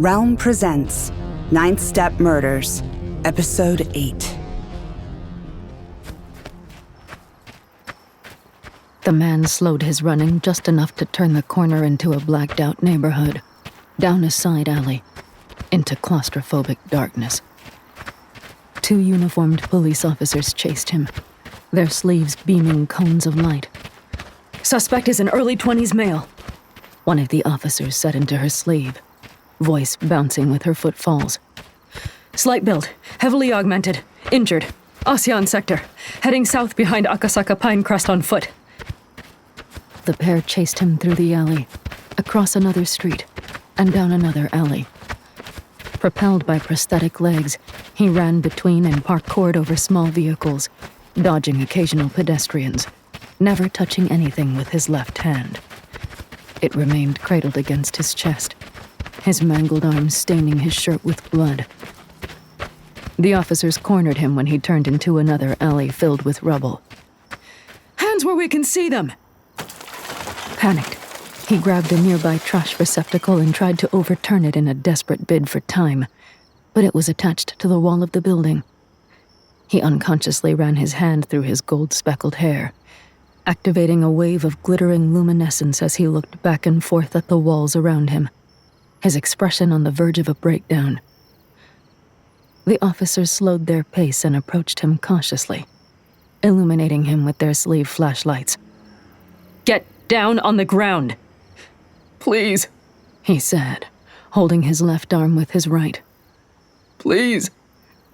Realm presents Ninth Step Murders, Episode 8. The man slowed his running just enough to turn the corner into a blacked-out neighborhood, down a side alley, into claustrophobic darkness. 2 uniformed police officers chased him, their sleeves beaming cones of light. "Suspect is an early 20s male," one of the officers said into her sleeve, voice bouncing with her footfalls. "Slight build, heavily augmented, injured, ASEAN sector, heading south behind Akasaka Pine Crest on foot." The pair chased him through the alley, across another street, and down another alley. Propelled by prosthetic legs, he ran between and parkoured over small vehicles, dodging occasional pedestrians, never touching anything with his left hand. It remained cradled against his chest, his mangled arm staining his shirt with blood. The officers cornered him when he turned into another alley filled with rubble. "Hands where we can see them!" Panicked, he grabbed a nearby trash receptacle and tried to overturn it in a desperate bid for time, but it was attached to the wall of the building. He unconsciously ran his hand through his gold-speckled hair, activating a wave of glittering luminescence as he looked back and forth at the walls around him, his expression on the verge of a breakdown. The officers slowed their pace and approached him cautiously, illuminating him with their sleeve flashlights. "Get down on the ground!" "Please," he said, holding his left arm with his right. "Please,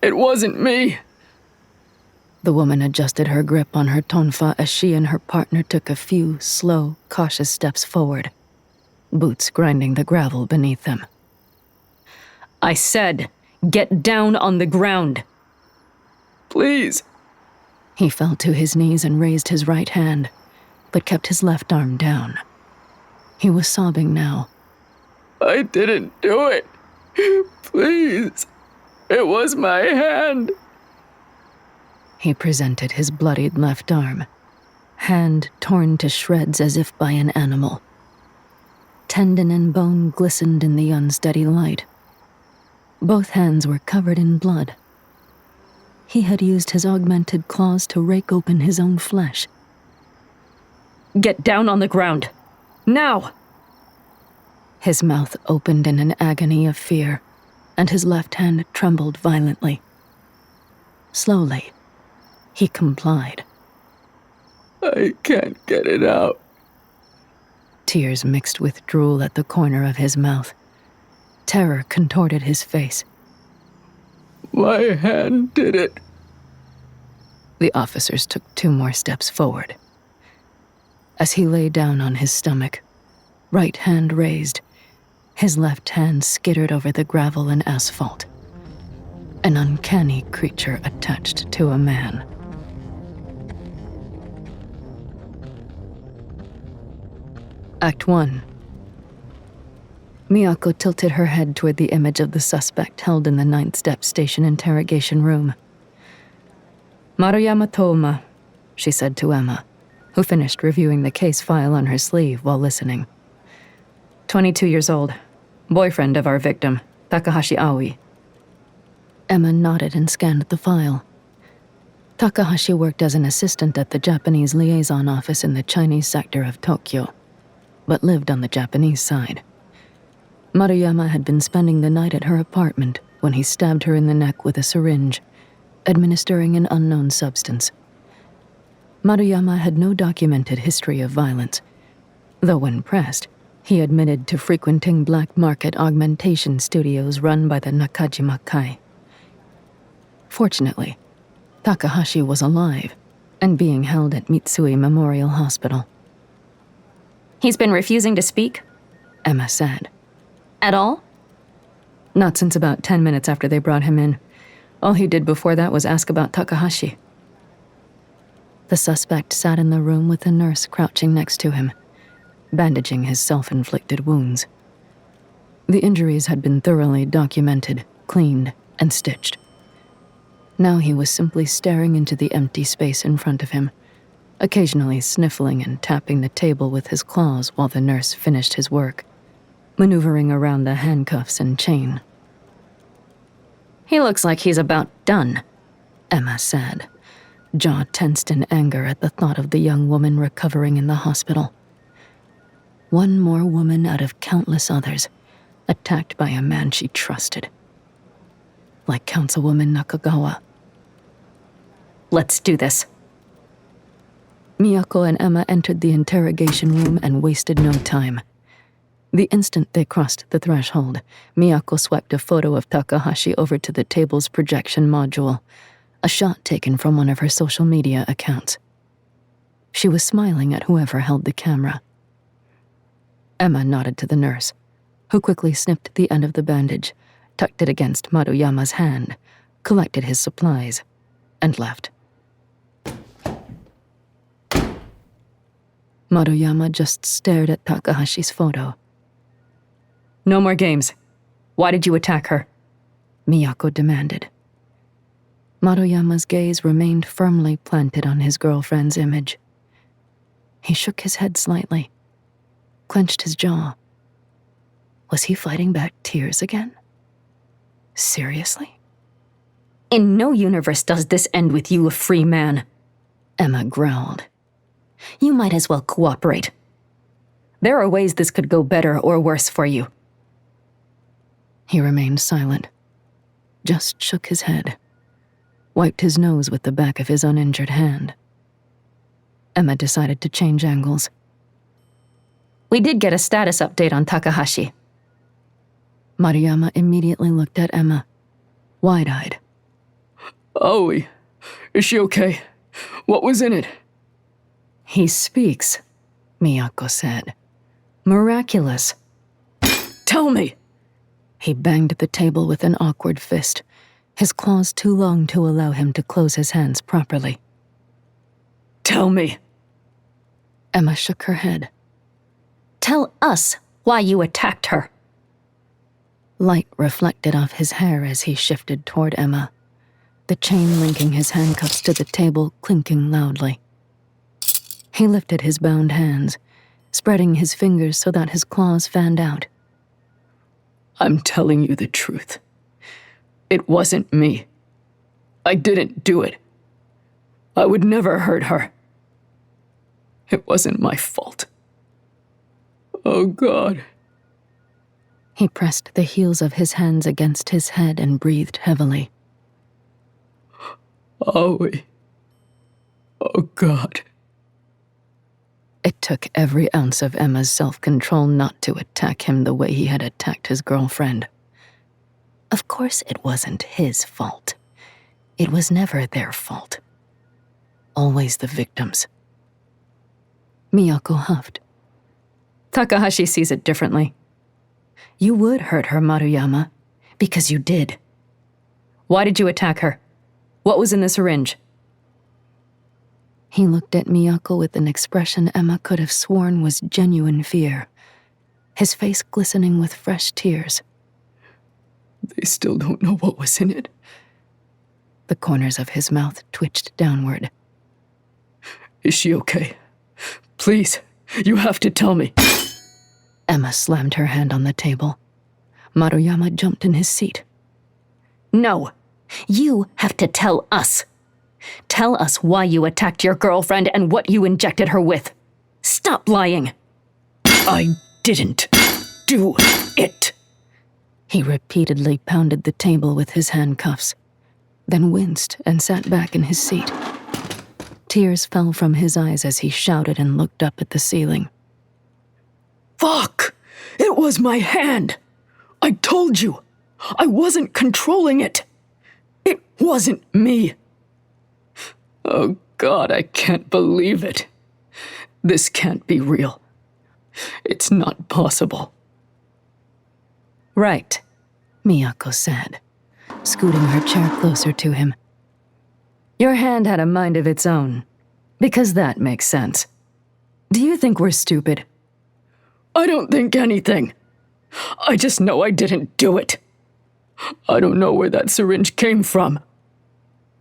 it wasn't me." The woman adjusted her grip on her tonfa as she and her partner took a few slow, cautious steps forward, boots grinding the gravel beneath them. "I said, get down on the ground." "Please." He fell to his knees and raised his right hand, but kept his left arm down. He was sobbing now. "I didn't do it. Please. It was my hand." He presented his bloodied left arm, hand torn to shreds as if by an animal. Tendon and bone glistened in the unsteady light. Both hands were covered in blood. He had used his augmented claws to rake open his own flesh. "Get down on the ground! Now!" His mouth opened in an agony of fear, and his left hand trembled violently. Slowly, he complied. "I can't get it out." Tears mixed with drool at the corner of his mouth. Terror contorted his face. "My hand did it." The officers took 2 more steps forward. As he lay down on his stomach, right hand raised, his left hand skittered over the gravel and asphalt. An uncanny creature attached to a man. Act 1. Miyako tilted her head toward the image of the suspect held in the Ninth Step Station interrogation room. "Maruyama Toma," she said to Emma, who finished reviewing the case file on her sleeve while listening. 22 years old, boyfriend of our victim, Takahashi Aoi. Emma nodded and scanned the file. Takahashi worked as an assistant at the Japanese liaison office in the Chinese sector of Tokyo, but lived on the Japanese side. Maruyama had been spending the night at her apartment when he stabbed her in the neck with a syringe, administering an unknown substance. Maruyama had no documented history of violence, though when pressed, he admitted to frequenting black market augmentation studios run by the Nakajima Kai. Fortunately, Takahashi was alive and being held at Mitsui Memorial Hospital. "He's been refusing to speak?" Emma said. "At all?" "Not since about 10 minutes after they brought him in. All he did before that was ask about Takahashi." The suspect sat in the room with a nurse crouching next to him, bandaging his self-inflicted wounds. The injuries had been thoroughly documented, cleaned, and stitched. Now he was simply staring into the empty space in front of him, occasionally sniffling and tapping the table with his claws while the nurse finished his work. maneuvering around the handcuffs and chain. He looks like he's about done. Emma said, jaw tensed in anger at the thought of the young woman recovering in the hospital. One more woman out of countless others, attacked by a man she trusted. Like Councilwoman Nakagawa. Let's do this. Miyako and Emma entered the interrogation room and wasted no time. The instant they crossed the threshold, Miyako swept a photo of Takahashi over to the table's projection module, a shot taken from one of her social media accounts. She was smiling at whoever held the camera. Emma nodded to the nurse, who quickly snipped the end of the bandage, tucked it against Maruyama's hand, collected his supplies, and left. Maruyama just stared at Takahashi's photo. No more games. Why did you attack her? Miyako demanded. Maruyama's gaze remained firmly planted on his girlfriend's image. He shook his head slightly, clenched his jaw. Was he fighting back tears again? Seriously? In no universe does this end with you a free man. Emma growled. You might as well cooperate. There are ways this could go better or worse for you. He remained silent, just shook his head, wiped his nose with the back of his uninjured hand. Emma decided to change angles. We did get a status update on Takahashi. Maruyama immediately looked at Emma, wide-eyed. Aoi, is she okay? What was in it? He speaks, Miyako said. Miraculous. Tell me! He banged the table with an awkward fist, his claws too long to allow him to close his hands properly. Tell me! Emma shook her head. Tell us why you attacked her. Light reflected off his hair as he shifted toward Emma, the chain linking his handcuffs to the table clinking loudly. He lifted his bound hands, spreading his fingers so that his claws fanned out. I'm telling you the truth. It wasn't me. I didn't do it. I would never hurt her. It wasn't my fault. Oh, God. He pressed the heels of his hands against his head and breathed heavily. Aoi. Oh, God. It took every ounce of Emma's self-control not to attack him the way he had attacked his girlfriend. Of course it wasn't his fault. It was never their fault. Always the victims. Miyako huffed. Takahashi sees it differently. You would hurt her, Maruyama, because you did. Why did you attack her? What was in the syringe? He looked at Miyako with an expression Emma could have sworn was genuine fear, his face glistening with fresh tears. They still don't know what was in it. The corners of his mouth twitched downward. Is she okay? Please, you have to tell me. Emma slammed her hand on the table. Maruyama jumped in his seat. No, you have to tell us. Tell us why you attacked your girlfriend and what you injected her with. Stop lying. I didn't do it. He repeatedly pounded the table with his handcuffs, then winced and sat back in his seat. Tears fell from his eyes as he shouted and looked up at the ceiling. Fuck! It was my hand! I told you! I wasn't controlling it! It wasn't me! Oh, God, I can't believe it. This can't be real. It's not possible. Right, Miyako said, scooting her chair closer to him. Your hand had a mind of its own, because that makes sense. Do you think we're stupid? I don't think anything. I just know I didn't do it. I don't know where that syringe came from.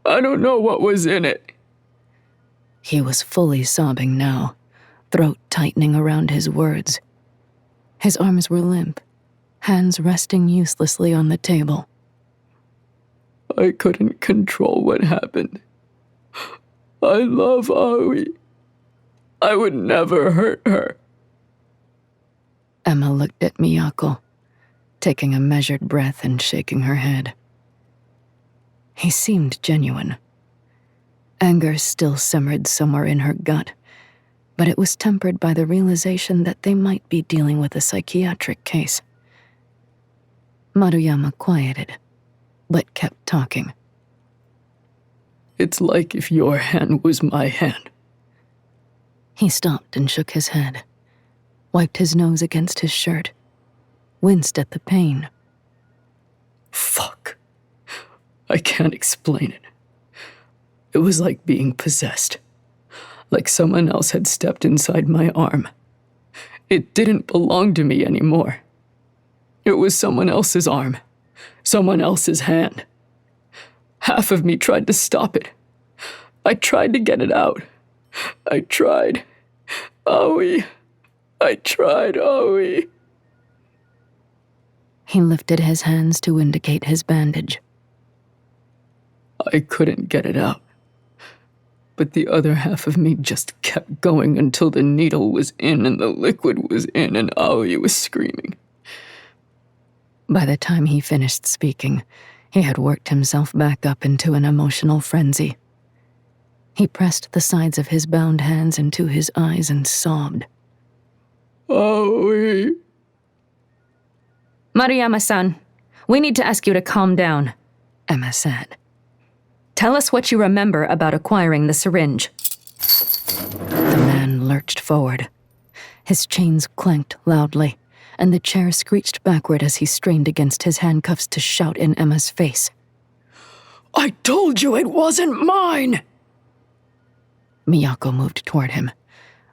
I don't know what was in it. He was fully sobbing now, throat tightening around his words. His arms were limp, hands resting uselessly on the table. I couldn't control what happened. I love Aoi. I would never hurt her. Emma looked at Miyako, taking a measured breath and shaking her head. He seemed genuine. Anger still simmered somewhere in her gut, but it was tempered by the realization that they might be dealing with a psychiatric case. Maruyama quieted, but kept talking. It's like if your hand was my hand. He stopped and shook his head, wiped his nose against his shirt, winced at the pain. Fuck. I can't explain it. It was like being possessed. Like someone else had stepped inside my arm. It didn't belong to me anymore. It was someone else's arm. Someone else's hand. Half of me tried to stop it. I tried to get it out. I tried. Aoi. I tried, Aoi. He lifted his hands to indicate his bandage. I couldn't get it out. But the other half of me just kept going until the needle was in and the liquid was in and Aoi was screaming. By the time he finished speaking, he had worked himself back up into an emotional frenzy. He pressed the sides of his bound hands into his eyes and sobbed. Aoi. Maruyama-san, we need to ask you to calm down, Emma said. Tell us what you remember about acquiring the syringe. The man lurched forward. His chains clanked loudly, and the chair screeched backward as he strained against his handcuffs to shout in Emma's face. I told you it wasn't mine! Miyako moved toward him,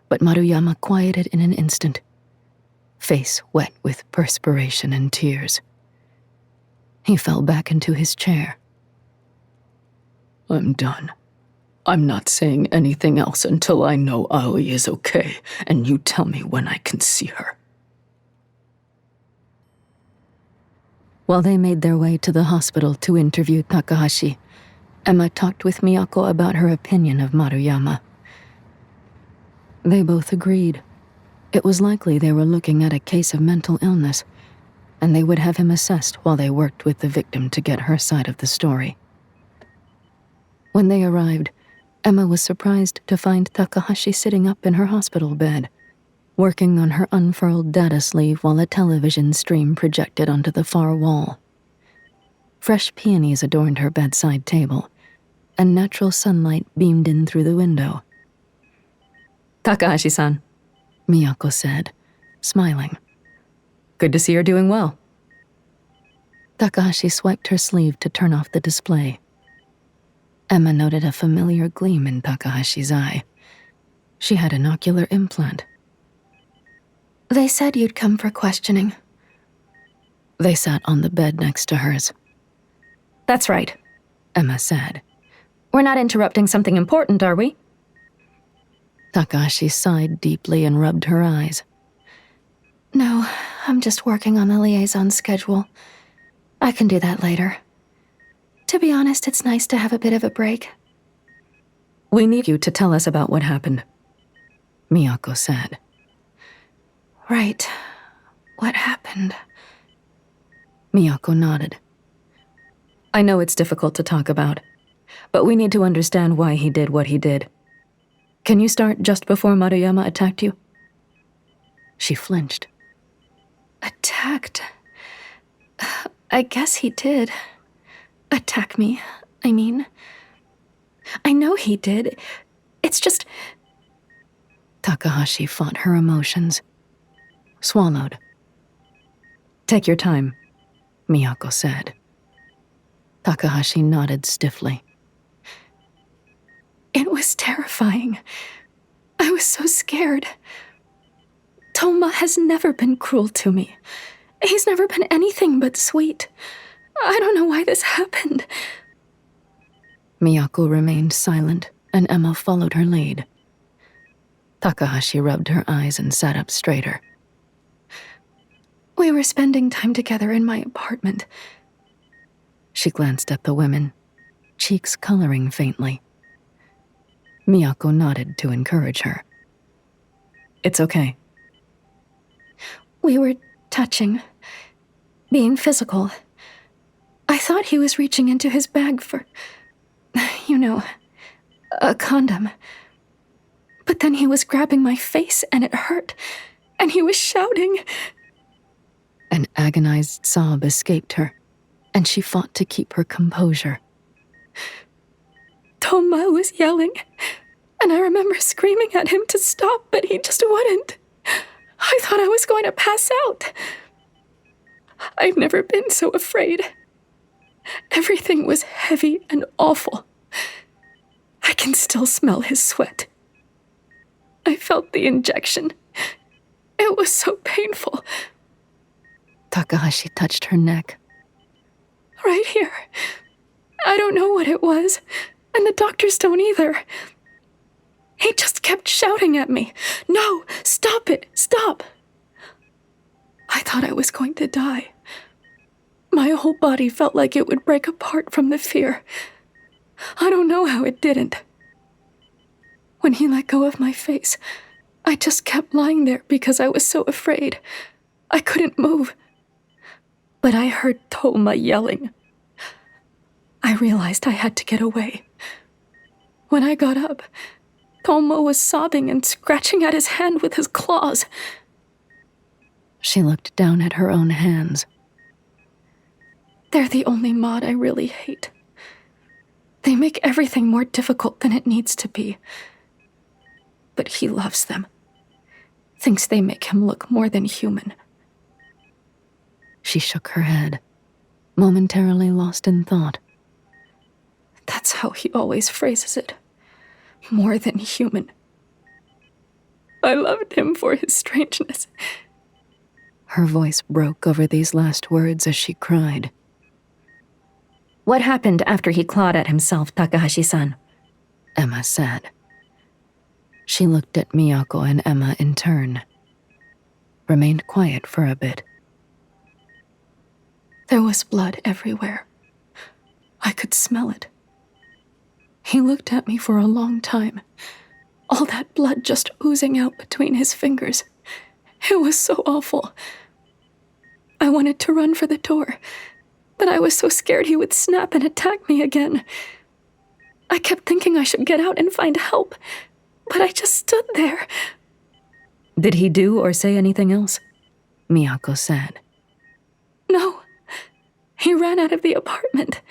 but Maruyama quieted in an instant, face wet with perspiration and tears. He fell back into his chair. I'm done. I'm not saying anything else until I know Aoi is okay, and you tell me when I can see her. While they made their way to the hospital to interview Takahashi, Emma talked with Miyako about her opinion of Maruyama. They both agreed. It was likely they were looking at a case of mental illness, and they would have him assessed while they worked with the victim to get her side of the story. When they arrived, Emma was surprised to find Takahashi sitting up in her hospital bed, working on her unfurled data sleeve while a television stream projected onto the far wall. Fresh peonies adorned her bedside table, and natural sunlight beamed in through the window. Takahashi-san, Miyako said, smiling. Good to see you're doing well. Takahashi swiped her sleeve to turn off the display. Emma noted a familiar gleam in Takahashi's eye. She had an ocular implant. They said you'd come for questioning. They sat on the bed next to hers. That's right, Emma said. We're not interrupting something important, are we? Takahashi sighed deeply and rubbed her eyes. No, I'm just working on the liaison schedule. I can do that later. To be honest, it's nice to have a bit of a break. We need you to tell us about what happened, Miyako said. Right. What happened? Miyako nodded. I know it's difficult to talk about, but we need to understand why he did what he did. Can you start just before Maruyama attacked you? She flinched. Attacked? I guess he did. Attack me, I mean. I know he did. It's just... Takahashi fought her emotions. Swallowed. Take your time, Miyako said. Takahashi nodded stiffly. It was terrifying. I was so scared. Toma has never been cruel to me. He's never been anything but sweet. I don't know why this happened. Miyako remained silent, and Emma followed her lead. Takahashi rubbed her eyes and sat up straighter. We were spending time together in my apartment. She glanced at the women, cheeks coloring faintly. Miyako nodded to encourage her. It's okay. We were touching, being physical. I thought he was reaching into his bag for, a condom. But then he was grabbing my face and it hurt, and he was shouting. An agonized sob escaped her, and she fought to keep her composure. Toma was yelling, and I remember screaming at him to stop, but he just wouldn't. I thought I was going to pass out. I've never been so afraid. Everything was heavy and awful. I can still smell his sweat. I felt the injection. It was so painful. Takahashi touched her neck. Right here. I don't know what it was, and the doctors don't either. He just kept shouting at me. No, stop it, stop. I thought I was going to die. My whole body felt like it would break apart from the fear. I don't know how it didn't. When he let go of my face, I just kept lying there because I was so afraid. I couldn't move. But I heard Toma yelling. I realized I had to get away. When I got up, Toma was sobbing and scratching at his hand with his claws. She looked down at her own hands. They're the only mod I really hate. They make everything more difficult than it needs to be. But he loves them. Thinks they make him look more than human. She shook her head, momentarily lost in thought. That's how he always phrases it. More than human. I loved him for his strangeness. Her voice broke over these last words as she cried. What happened after he clawed at himself, Takahashi-san? Emma said. She looked at Miyako and Emma in turn. Remained quiet for a bit. There was blood everywhere. I could smell it. He looked at me for a long time. All that blood just oozing out between his fingers. It was so awful. I wanted to run for the door, but I was so scared he would snap and attack me again. I kept thinking I should get out and find help, but I just stood there. Did he do or say anything else? Miyako said. No. He ran out of the apartment.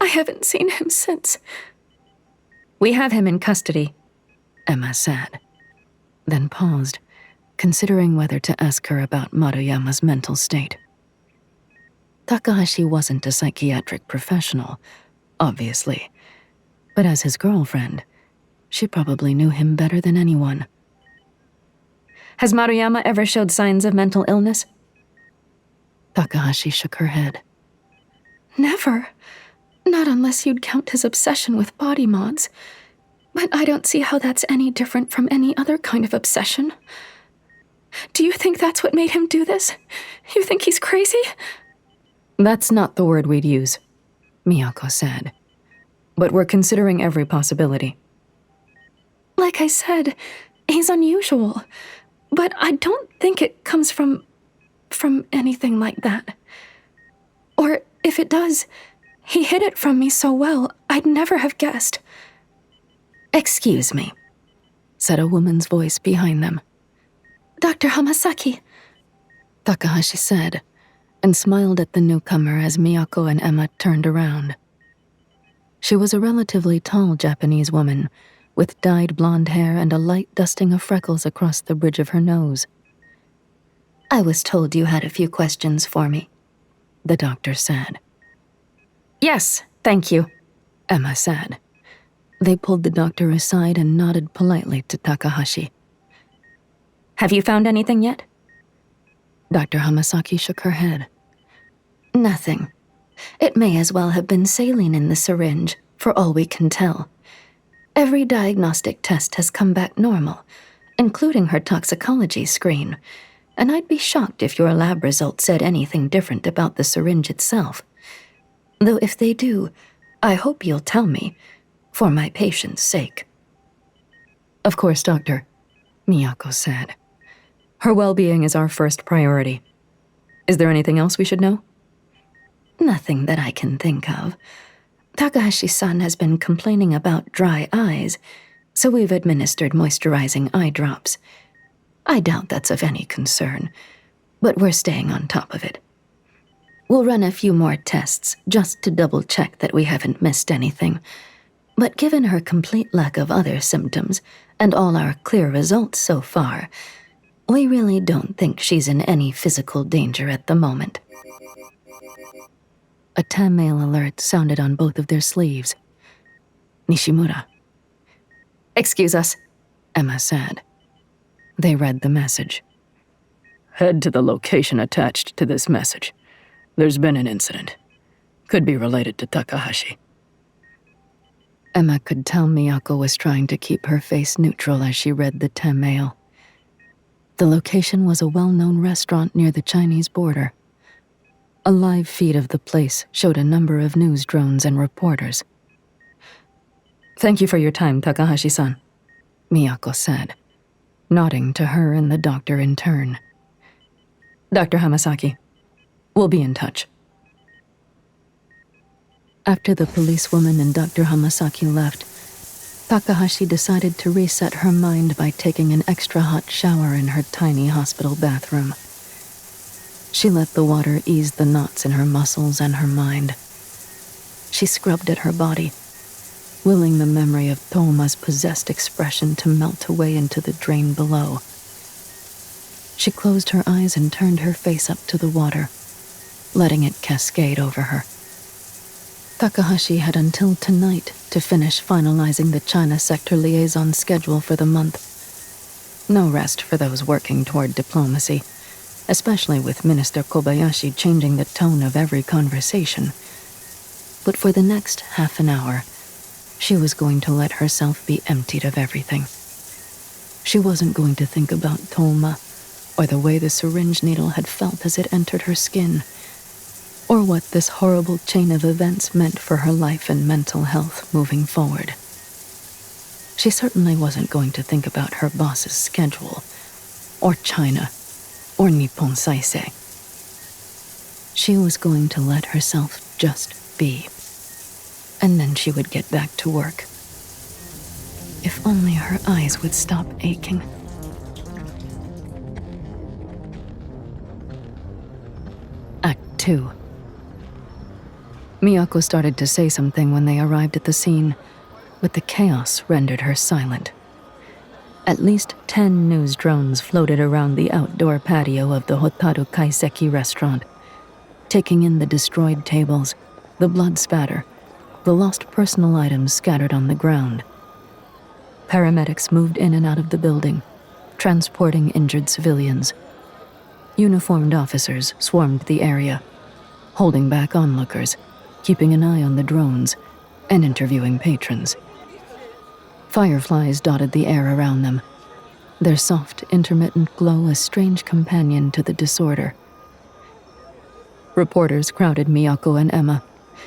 I haven't seen him since. We have him in custody, Emma said, then paused, considering whether to ask her about Maruyama's mental state. Takahashi wasn't a psychiatric professional, obviously, but as his girlfriend, she probably knew him better than anyone. Has Maruyama ever showed signs of mental illness? Takahashi shook her head. Never. Not unless you'd count his obsession with body mods. But I don't see how that's any different from any other kind of obsession. Do you think that's what made him do this? You think he's crazy? That's not the word we'd use, Miyako said. But we're considering every possibility. Like I said, he's unusual. But I don't think it comes from anything like that. Or if it does, he hid it from me so well, I'd never have guessed. Excuse me, said a woman's voice behind them. Dr. Hamasaki, Takahashi said, and smiled at the newcomer as Miyako and Emma turned around. She was a relatively tall Japanese woman, with dyed blonde hair and a light dusting of freckles across the bridge of her nose. I was told you had a few questions for me, the doctor said. Yes, thank you, Emma said. They pulled the doctor aside and nodded politely to Takahashi. Have you found anything yet? Dr. Hamasaki shook her head. Nothing. It may as well have been saline in the syringe, for all we can tell. Every diagnostic test has come back normal, including her toxicology screen. and I'd be shocked if your lab results said anything different about the syringe itself. Though if they do, I hope you'll tell me, for my patient's sake. Of course, Doctor, Miyako said. Her well-being is our first priority. Is there anything else we should know? Nothing that I can think of. Takahashi-san has been complaining about dry eyes, so we've administered moisturizing eye drops. I doubt that's of any concern, but we're staying on top of it. We'll run a few more tests just to double-check that we haven't missed anything. But given her complete lack of other symptoms and all our clear results so far, we really don't think she's in any physical danger at the moment. A Tamail alert sounded on both of their sleeves. Nishimura. Excuse us, Emma said. They read the message. Head to the location attached to this message. There's been an incident. Could be related to Takahashi. Emma could tell Miyako was trying to keep her face neutral as she read the Tamail. The location was a well-known restaurant near the Chinese border. A live feed of the place showed a number of news drones and reporters. Thank you for your time, Takahashi-san, Miyako said, nodding to her and the doctor in turn. Dr. Hamasaki, we'll be in touch. After the policewoman and Dr. Hamasaki left, Takahashi decided to reset her mind by taking an extra hot shower in her tiny hospital bathroom. She let the water ease the knots in her muscles and her mind. She scrubbed at her body, willing the memory of Toma's possessed expression to melt away into the drain below. She closed her eyes and turned her face up to the water, letting it cascade over her. Takahashi had until tonight to finish finalizing the China sector liaison schedule for the month. No rest for those working toward diplomacy, especially with Minister Kobayashi changing the tone of every conversation. But for the next half an hour, she was going to let herself be emptied of everything. She wasn't going to think about Toma, or the way the syringe needle had felt as it entered her skin, or what this horrible chain of events meant for her life and mental health moving forward. She certainly wasn't going to think about her boss's schedule, or China, or Nippon Saisei. She was going to let herself just be, and then she would get back to work. If only her eyes would stop aching. Act 2. Miyako started to say something when they arrived at the scene, but the chaos rendered her silent. At least 10 news drones floated around the outdoor patio of the Hotaru Kaiseki restaurant, taking in the destroyed tables, the blood spatter, the lost personal items scattered on the ground. Paramedics moved in and out of the building, transporting injured civilians. Uniformed officers swarmed the area, holding back onlookers, keeping an eye on the drones, and interviewing patrons. Fireflies dotted the air around them, their soft, intermittent glow a strange companion to the disorder. Reporters crowded Miyako and Emma,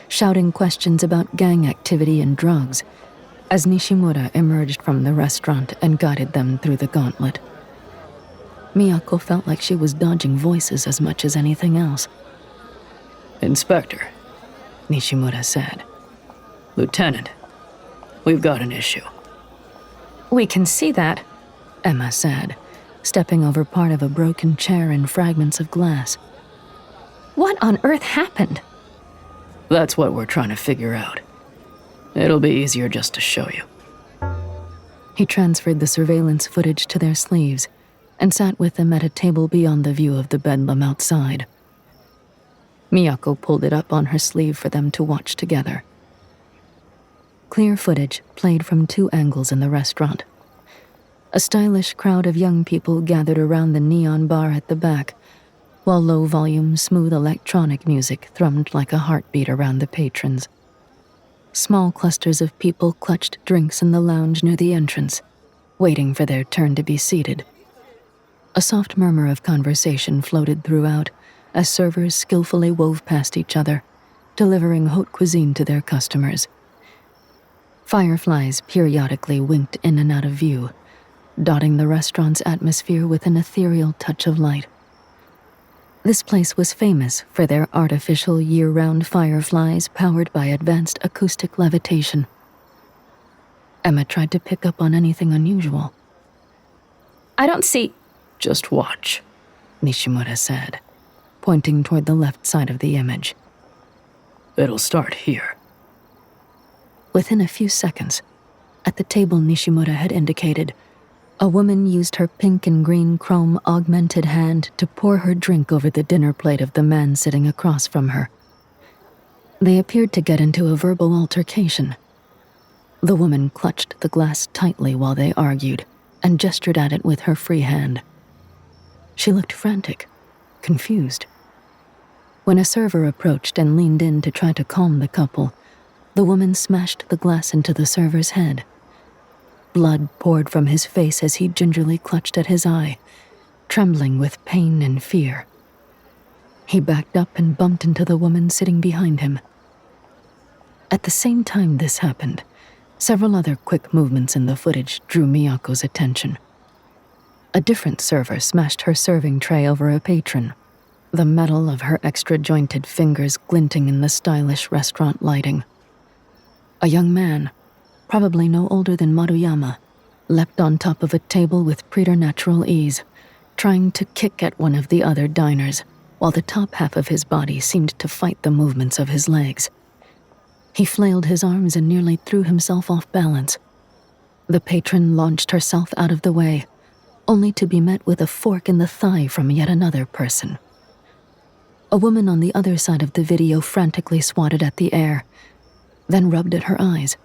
shouting questions about gang activity and drugs, as Nishimura emerged from the restaurant and guided them through the gauntlet. Miyako felt like she was dodging voices as much as anything else. Inspector, Nishimura said. Lieutenant, we've got an issue. We can see that, Emma said, stepping over part of a broken chair and fragments of glass. What on earth happened? That's what we're trying to figure out. It'll be easier just to show you. He transferred the surveillance footage to their sleeves and sat with them at a table beyond the view of the bedlam outside. Miyako pulled it up on her sleeve for them to watch together. Clear footage played from 2 angles in the restaurant. A stylish crowd of young people gathered around the neon bar at the back, while low-volume, smooth electronic music thrummed like a heartbeat around the patrons. Small clusters of people clutched drinks in the lounge near the entrance, waiting for their turn to be seated. A soft murmur of conversation floated throughout as servers skillfully wove past each other, delivering haute cuisine to their customers. Fireflies periodically winked in and out of view, dotting the restaurant's atmosphere with an ethereal touch of light. This place was famous for their artificial year-round fireflies powered by advanced acoustic levitation. Emma tried to pick up on anything unusual. I don't see. Just watch, Nishimura said, pointing toward the left side of the image. It'll start here. Within a few seconds, at the table Nishimura had indicated, a woman used her pink and green chrome augmented hand to pour her drink over the dinner plate of the man sitting across from her. They appeared to get into a verbal altercation. The woman clutched the glass tightly while they argued and gestured at it with her free hand. She looked frantic, confused. When a server approached and leaned in to try to calm the couple, the woman smashed the glass into the server's head. Blood poured from his face as he gingerly clutched at his eye, trembling with pain and fear. He backed up and bumped into the woman sitting behind him. At the same time this happened, several other quick movements in the footage drew Miyako's attention. A different server smashed her serving tray over a patron, the metal of her extra-jointed fingers glinting in the stylish restaurant lighting. A young man, probably no older than Maruyama, leapt on top of a table with preternatural ease, trying to kick at one of the other diners, while the top half of his body seemed to fight the movements of his legs. He flailed his arms and nearly threw himself off balance. The patron launched herself out of the way, only to be met with a fork in the thigh from yet another person. A woman on the other side of the video frantically swatted at the air, then rubbed at her eyes.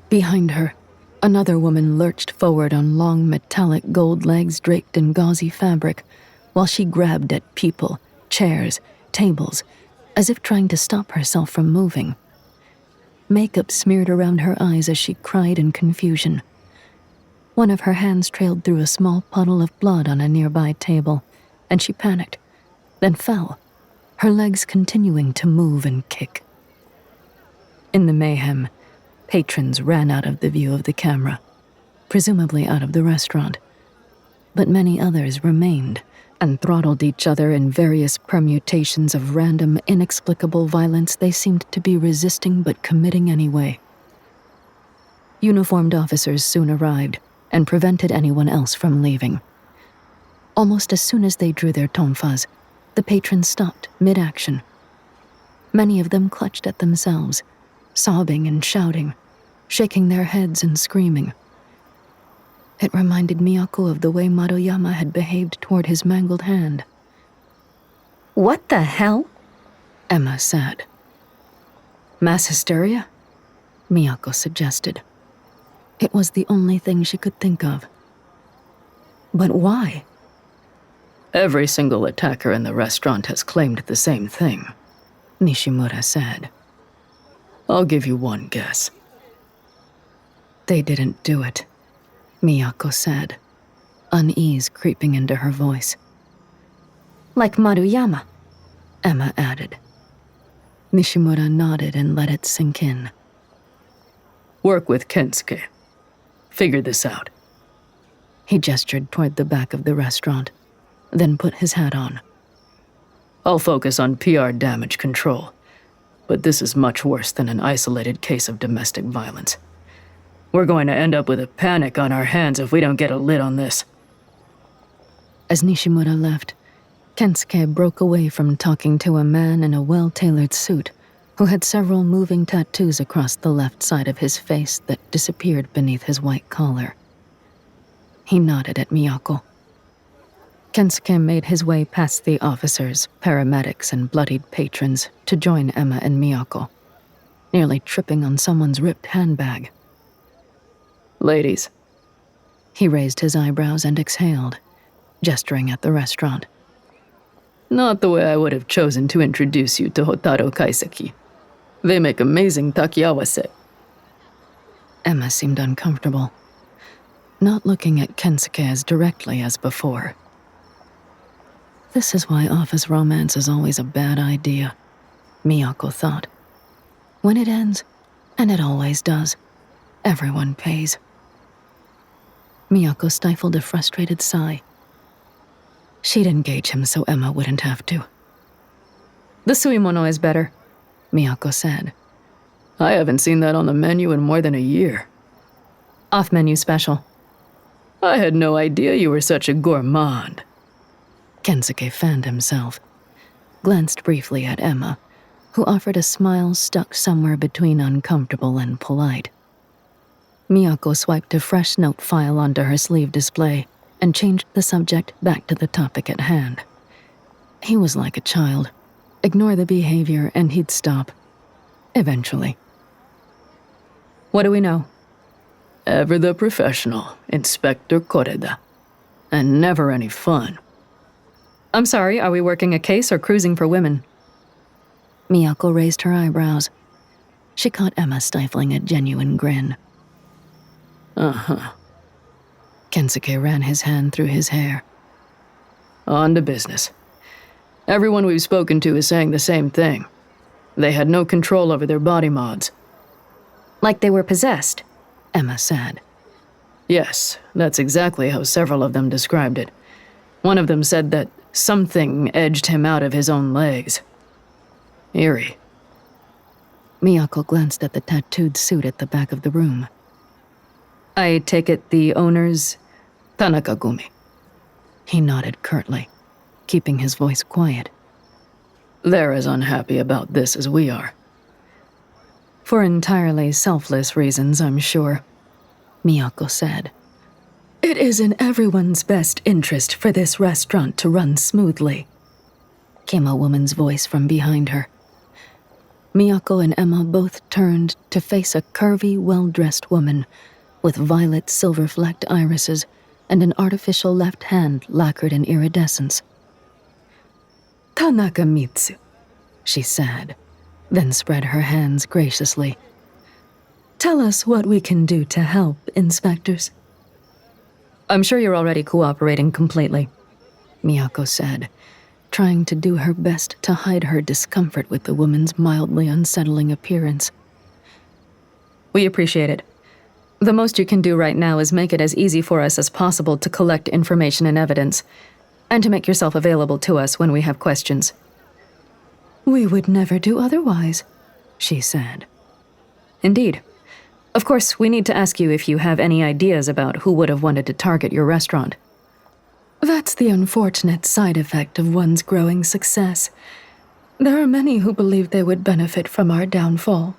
Behind her, another woman lurched forward on long metallic gold legs draped in gauzy fabric, while she grabbed at people, chairs, tables, as if trying to stop herself from moving. Makeup smeared around her eyes as she cried in confusion. One of her hands trailed through a small puddle of blood on a nearby table, and she panicked, then fell, her legs continuing to move and kick. In the mayhem, patrons ran out of the view of the camera, presumably out of the restaurant. But many others remained and throttled each other in various permutations of random, inexplicable violence they seemed to be resisting but committing anyway. Uniformed officers soon arrived and prevented anyone else from leaving. Almost as soon as they drew their tonfas, the patrons stopped mid-action. Many of them clutched at themselves, sobbing and shouting, shaking their heads and screaming. It reminded Miyako of the way Maruyama had behaved toward his mangled hand. What the hell? Emma said. Mass hysteria? Miyako suggested. It was the only thing she could think of. But why? Every single attacker in the restaurant has claimed the same thing, Nishimura said. I'll give you one guess. They didn't do it, Miyako said, unease creeping into her voice. Like Maruyama, Emma added. Nishimura nodded and let it sink in. Work with Kensuke. Figure this out. He gestured toward the back of the restaurant, then put his hat on. I'll focus on PR damage control, but this is much worse than an isolated case of domestic violence. We're going to end up with a panic on our hands if we don't get a lid on this. As Nishimura left, Kensuke broke away from talking to a man in a well-tailored suit who had several moving tattoos across the left side of his face that disappeared beneath his white collar. He nodded at Miyako. Kensuke made his way past the officers, paramedics, and bloodied patrons to join Emma and Miyako, nearly tripping on someone's ripped handbag. Ladies. He raised his eyebrows and exhaled, gesturing at the restaurant. Not the way I would have chosen to introduce you to Hotaro Kaiseki. They make amazing takiawase. Emma seemed uncomfortable, not looking at Kensuke as directly as before. This is why office romance is always a bad idea, Miyako thought. When it ends, and it always does, everyone pays. Miyako stifled a frustrated sigh. She'd engage him so Emma wouldn't have to. The suimono is better, Miyako said. I haven't seen that on the menu in more than a year. Off-menu special. I had no idea you were such a gourmand. Kensuke fanned himself, glanced briefly at Emma, who offered a smile stuck somewhere between uncomfortable and polite. Miyako swiped a fresh note file onto her sleeve display and changed the subject back to the topic at hand. He was like a child. Ignore the behavior and he'd stop. Eventually. What do we know? Ever the professional, Inspector Koreda. And never any fun. I'm sorry, are we working a case or cruising for women? Miyako raised her eyebrows. She caught Emma stifling a genuine grin. Uh-huh. Kensuke ran his hand through his hair. On to business. Everyone we've spoken to is saying the same thing. They had no control over their body mods. Like they were possessed, Emma said. Yes, that's exactly how several of them described it. One of them said that something edged him out of his own legs. Eerie. Miyako glanced at the tattooed suit at the back of the room. I take it the owner's Tanaka-gumi. He nodded curtly, keeping his voice quiet. They're as unhappy about this as we are. For entirely selfless reasons, I'm sure, Miyako said. It is in everyone's best interest for this restaurant to run smoothly, came a woman's voice from behind her. Miyako and Emma both turned to face a curvy, well-dressed woman with violet silver-flecked irises and an artificial left hand lacquered in iridescence. Tanaka Mitsu, she said, then spread her hands graciously. Tell us what we can do to help, inspectors. I'm sure you're already cooperating completely, Miyako said, trying to do her best to hide her discomfort with the woman's mildly unsettling appearance. We appreciate it. The most you can do right now is make it as easy for us as possible to collect information and evidence, and to make yourself available to us when we have questions. We would never do otherwise, she said. Indeed. Of course, we need to ask you if you have any ideas about who would have wanted to target your restaurant. That's the unfortunate side effect of one's growing success. There are many who believe they would benefit from our downfall.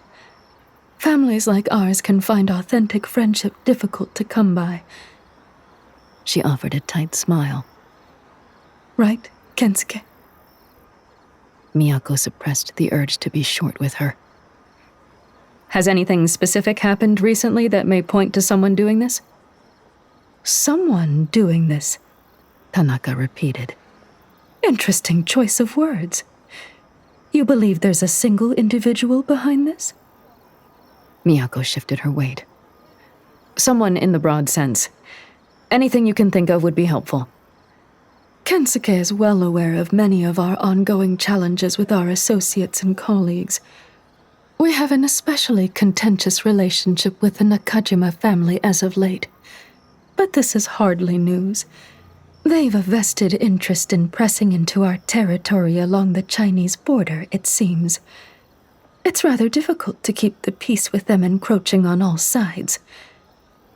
Families like ours can find authentic friendship difficult to come by. She offered a tight smile. Right, Kensuke? Miyako suppressed the urge to be short with her. Has anything specific happened recently that may point to someone doing this? Someone doing this, Tanaka repeated. Interesting choice of words. You believe there's a single individual behind this? Miyako shifted her weight. Someone in the broad sense. Anything you can think of would be helpful. Kensuke is well aware of many of our ongoing challenges with our associates and colleagues. We have an especially contentious relationship with the Nakajima family as of late. But this is hardly news. They've a vested interest in pressing into our territory along the Chinese border, it seems. It's rather difficult to keep the peace with them encroaching on all sides,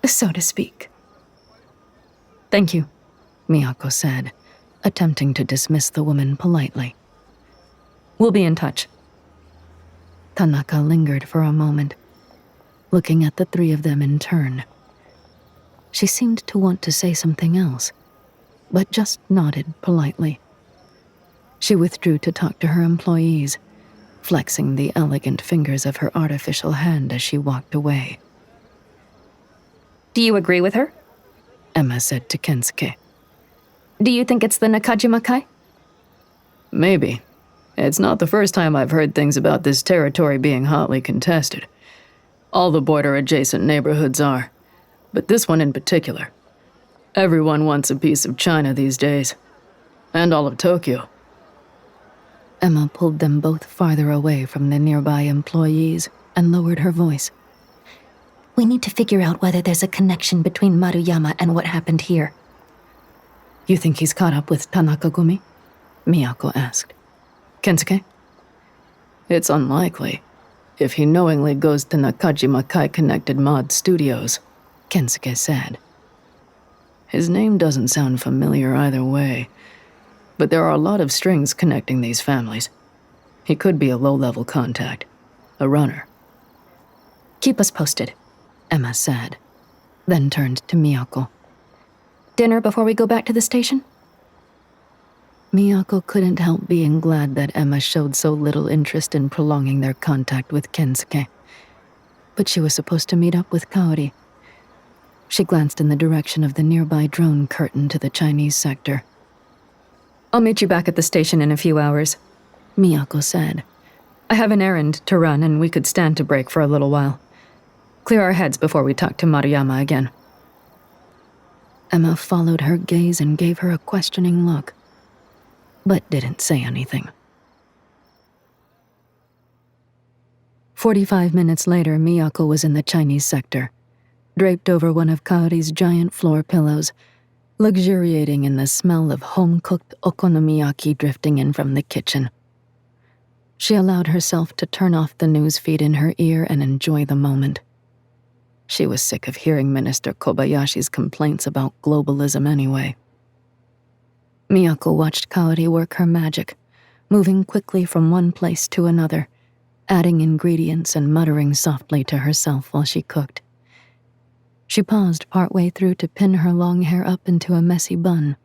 so to speak. Thank you, Miyako said, attempting to dismiss the woman politely. We'll be in touch. Tanaka lingered for a moment, looking at the three of them in turn. She seemed to want to say something else, but just nodded politely. She withdrew to talk to her employees, flexing the elegant fingers of her artificial hand as she walked away. Do you agree with her? Emma said to Kensuke. Do you think it's the Nakajima Kai? Maybe. It's not the first time I've heard things about this territory being hotly contested. All the border-adjacent neighborhoods are, but this one in particular. Everyone wants a piece of China these days. And all of Tokyo. Emma pulled them both farther away from the nearby employees and lowered her voice. We need to figure out whether there's a connection between Maruyama and what happened here. You think he's caught up with Tanaka-gumi? Miyako asked. Kensuke? It's unlikely. If he knowingly goes to Nakajima Kai-connected mod studios, Kensuke said. His name doesn't sound familiar either way, but there are a lot of strings connecting these families. He could be a low-level contact, a runner. Keep us posted, Emma said, then turned to Miyako. Dinner before we go back to the station? Miyako couldn't help being glad that Emma showed so little interest in prolonging their contact with Kensuke. But she was supposed to meet up with Kaori. She glanced in the direction of the nearby drone curtain to the Chinese sector. I'll meet you back at the station in a few hours, Miyako said. I have an errand to run and we could stand to break for a little while. Clear our heads before we talk to Maruyama again. Emma followed her gaze and gave her a questioning look, but didn't say anything. 45 minutes later, Miyako was in the Chinese sector, draped over one of Kaori's giant floor pillows, luxuriating in the smell of home-cooked okonomiyaki drifting in from the kitchen. She allowed herself to turn off the news feed in her ear and enjoy the moment. She was sick of hearing Minister Kobayashi's complaints about globalism anyway. Miyako watched Kaori work her magic, moving quickly from one place to another, adding ingredients and muttering softly to herself while she cooked. She paused partway through to pin her long hair up into a messy bun.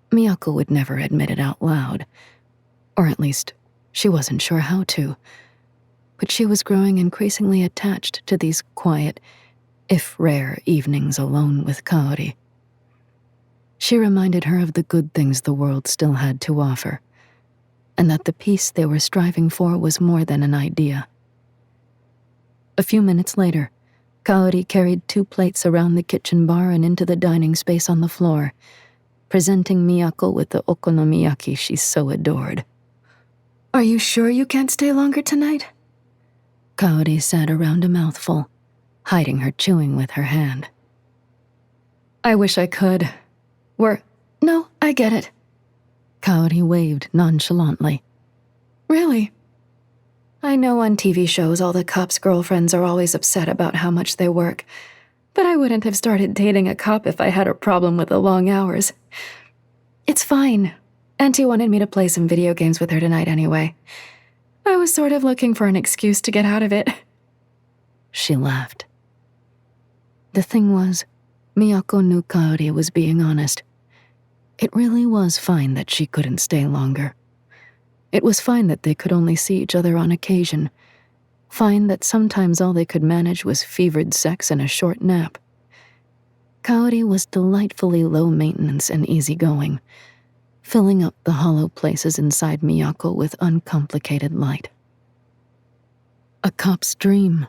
Miyako would never admit it out loud, or at least she wasn't sure how to, but she was growing increasingly attached to these quiet, if rare, evenings alone with Kaori. She reminded her of the good things the world still had to offer, and that the peace they were striving for was more than an idea. A few minutes later, Kaori carried 2 plates around the kitchen bar and into the dining space on the floor, presenting Miyako with the okonomiyaki she so adored. Are you sure you can't stay longer tonight? Kaori sat around a mouthful, hiding her chewing with her hand. I wish I could. No, I get it. Kaori waved nonchalantly. Really? I know on TV shows all the cops' girlfriends are always upset about how much they work, but I wouldn't have started dating a cop if I had a problem with the long hours. It's fine. Auntie wanted me to play some video games with her tonight anyway. I was sort of looking for an excuse to get out of it. She laughed. The thing was, Miyako knew Kaori was being honest. It really was fine that she couldn't stay longer. It was fine that they could only see each other on occasion. Fine that sometimes all they could manage was fevered sex and a short nap. Kaori was delightfully low maintenance and easygoing, filling up the hollow places inside Miyako with uncomplicated light. A cop's dream.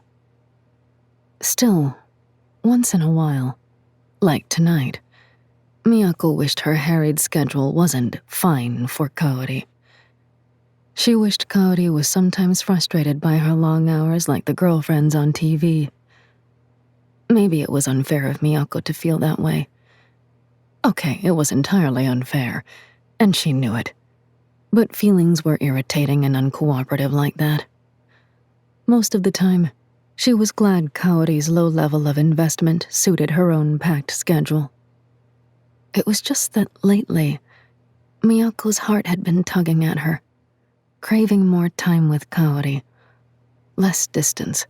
Still, once in a while, like tonight, Miyako wished her harried schedule wasn't fine for Kaori. She wished Kaori was sometimes frustrated by her long hours like the girlfriends on TV. Maybe it was unfair of Miyako to feel that way. Okay, it was entirely unfair, and she knew it. But feelings were irritating and uncooperative like that. Most of the time, she was glad Kaori's low level of investment suited her own packed schedule. It was just that lately, Miyako's heart had been tugging at her, craving more time with Kaori, less distance,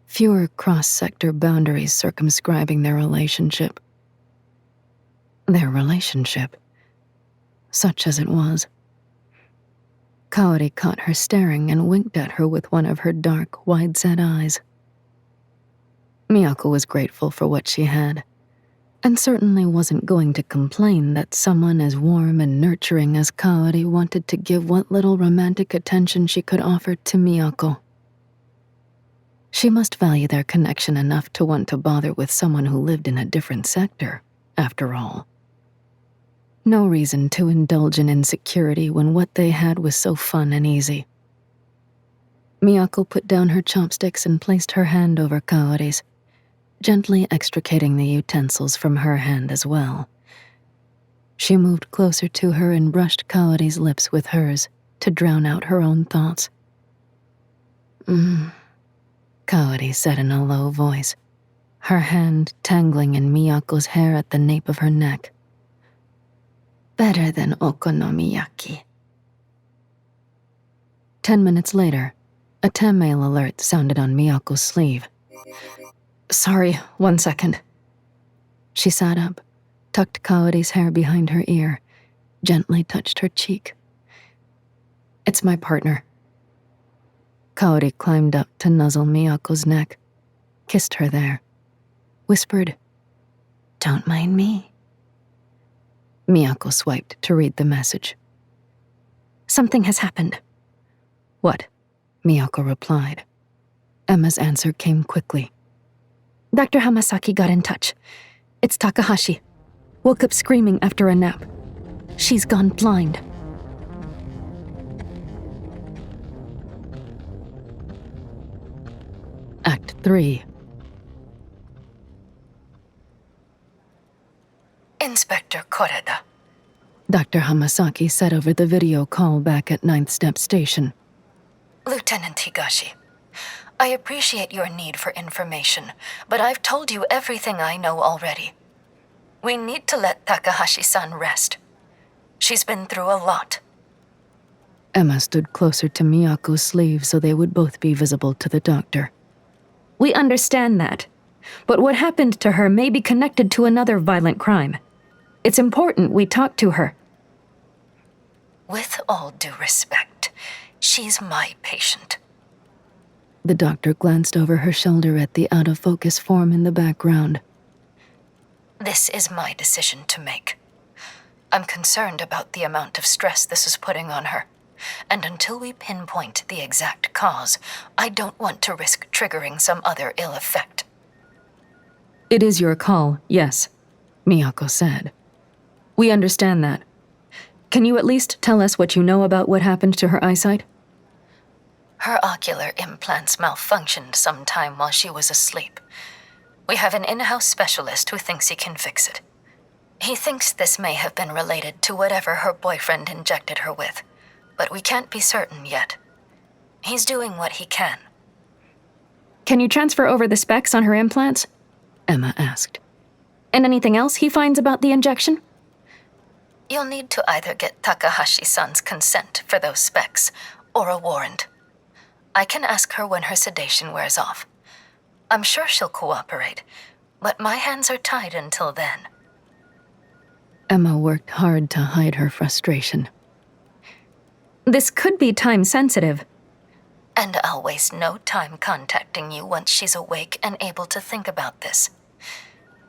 fewer cross-sector boundaries circumscribing their relationship. Their relationship, such as it was. Kaori caught her staring and winked at her with one of her dark, wide-set eyes. Miyako was grateful for what she had, and certainly wasn't going to complain that someone as warm and nurturing as Kaori wanted to give what little romantic attention she could offer to Miyako. She must value their connection enough to want to bother with someone who lived in a different sector, after all. No reason to indulge in insecurity when what they had was so fun and easy. Miyako put down her chopsticks and placed her hand over Kaori's, gently extricating the utensils from her hand as well. She moved closer to her and brushed Kaori's lips with hers to drown out her own thoughts. Kaori said in a low voice, her hand tangling in Miyako's hair at the nape of her neck. Better than okonomiyaki. 10 minutes later, a Tamail alert sounded on Miyako's sleeve. Sorry, 1 second. She sat up, tucked Kaori's hair behind her ear, gently touched her cheek. It's my partner. Kaori climbed up to nuzzle Miyako's neck, kissed her there, whispered, "Don't mind me." Miyako swiped to read the message. Something has happened. "What?" Miyako replied. Emma's answer came quickly. Dr. Hamasaki got in touch. It's Takahashi. Woke up screaming after a nap. She's gone blind. Act 3. Inspector Koreda. Dr. Hamasaki said over the video call back at 9th Step Station. Lieutenant Higashi, I appreciate your need for information, but I've told you everything I know already. We need to let Takahashi-san rest. She's been through a lot. Emma stood closer to Miyako's sleeve so they would both be visible to the doctor. We understand that, but what happened to her may be connected to another violent crime. It's important we talk to her. With all due respect, she's my patient. The doctor glanced over her shoulder at the out-of-focus form in the background. This is my decision to make. I'm concerned about the amount of stress this is putting on her, and until we pinpoint the exact cause, I don't want to risk triggering some other ill effect. It is your call, yes, Miyako said. We understand that. Can you at least tell us what you know about what happened to her eyesight? Her ocular implants malfunctioned sometime while she was asleep. We have an in-house specialist who thinks he can fix it. He thinks this may have been related to whatever her boyfriend injected her with, but we can't be certain yet. He's doing what he can. Can you transfer over the specs on her implants? Emma asked. And anything else he finds about the injection? You'll need to either get Takahashi-san's consent for those specs, or a warrant. I can ask her when her sedation wears off. I'm sure she'll cooperate, but my hands are tied until then. Emma worked hard to hide her frustration. This could be time-sensitive. And I'll waste no time contacting you once she's awake and able to think about this.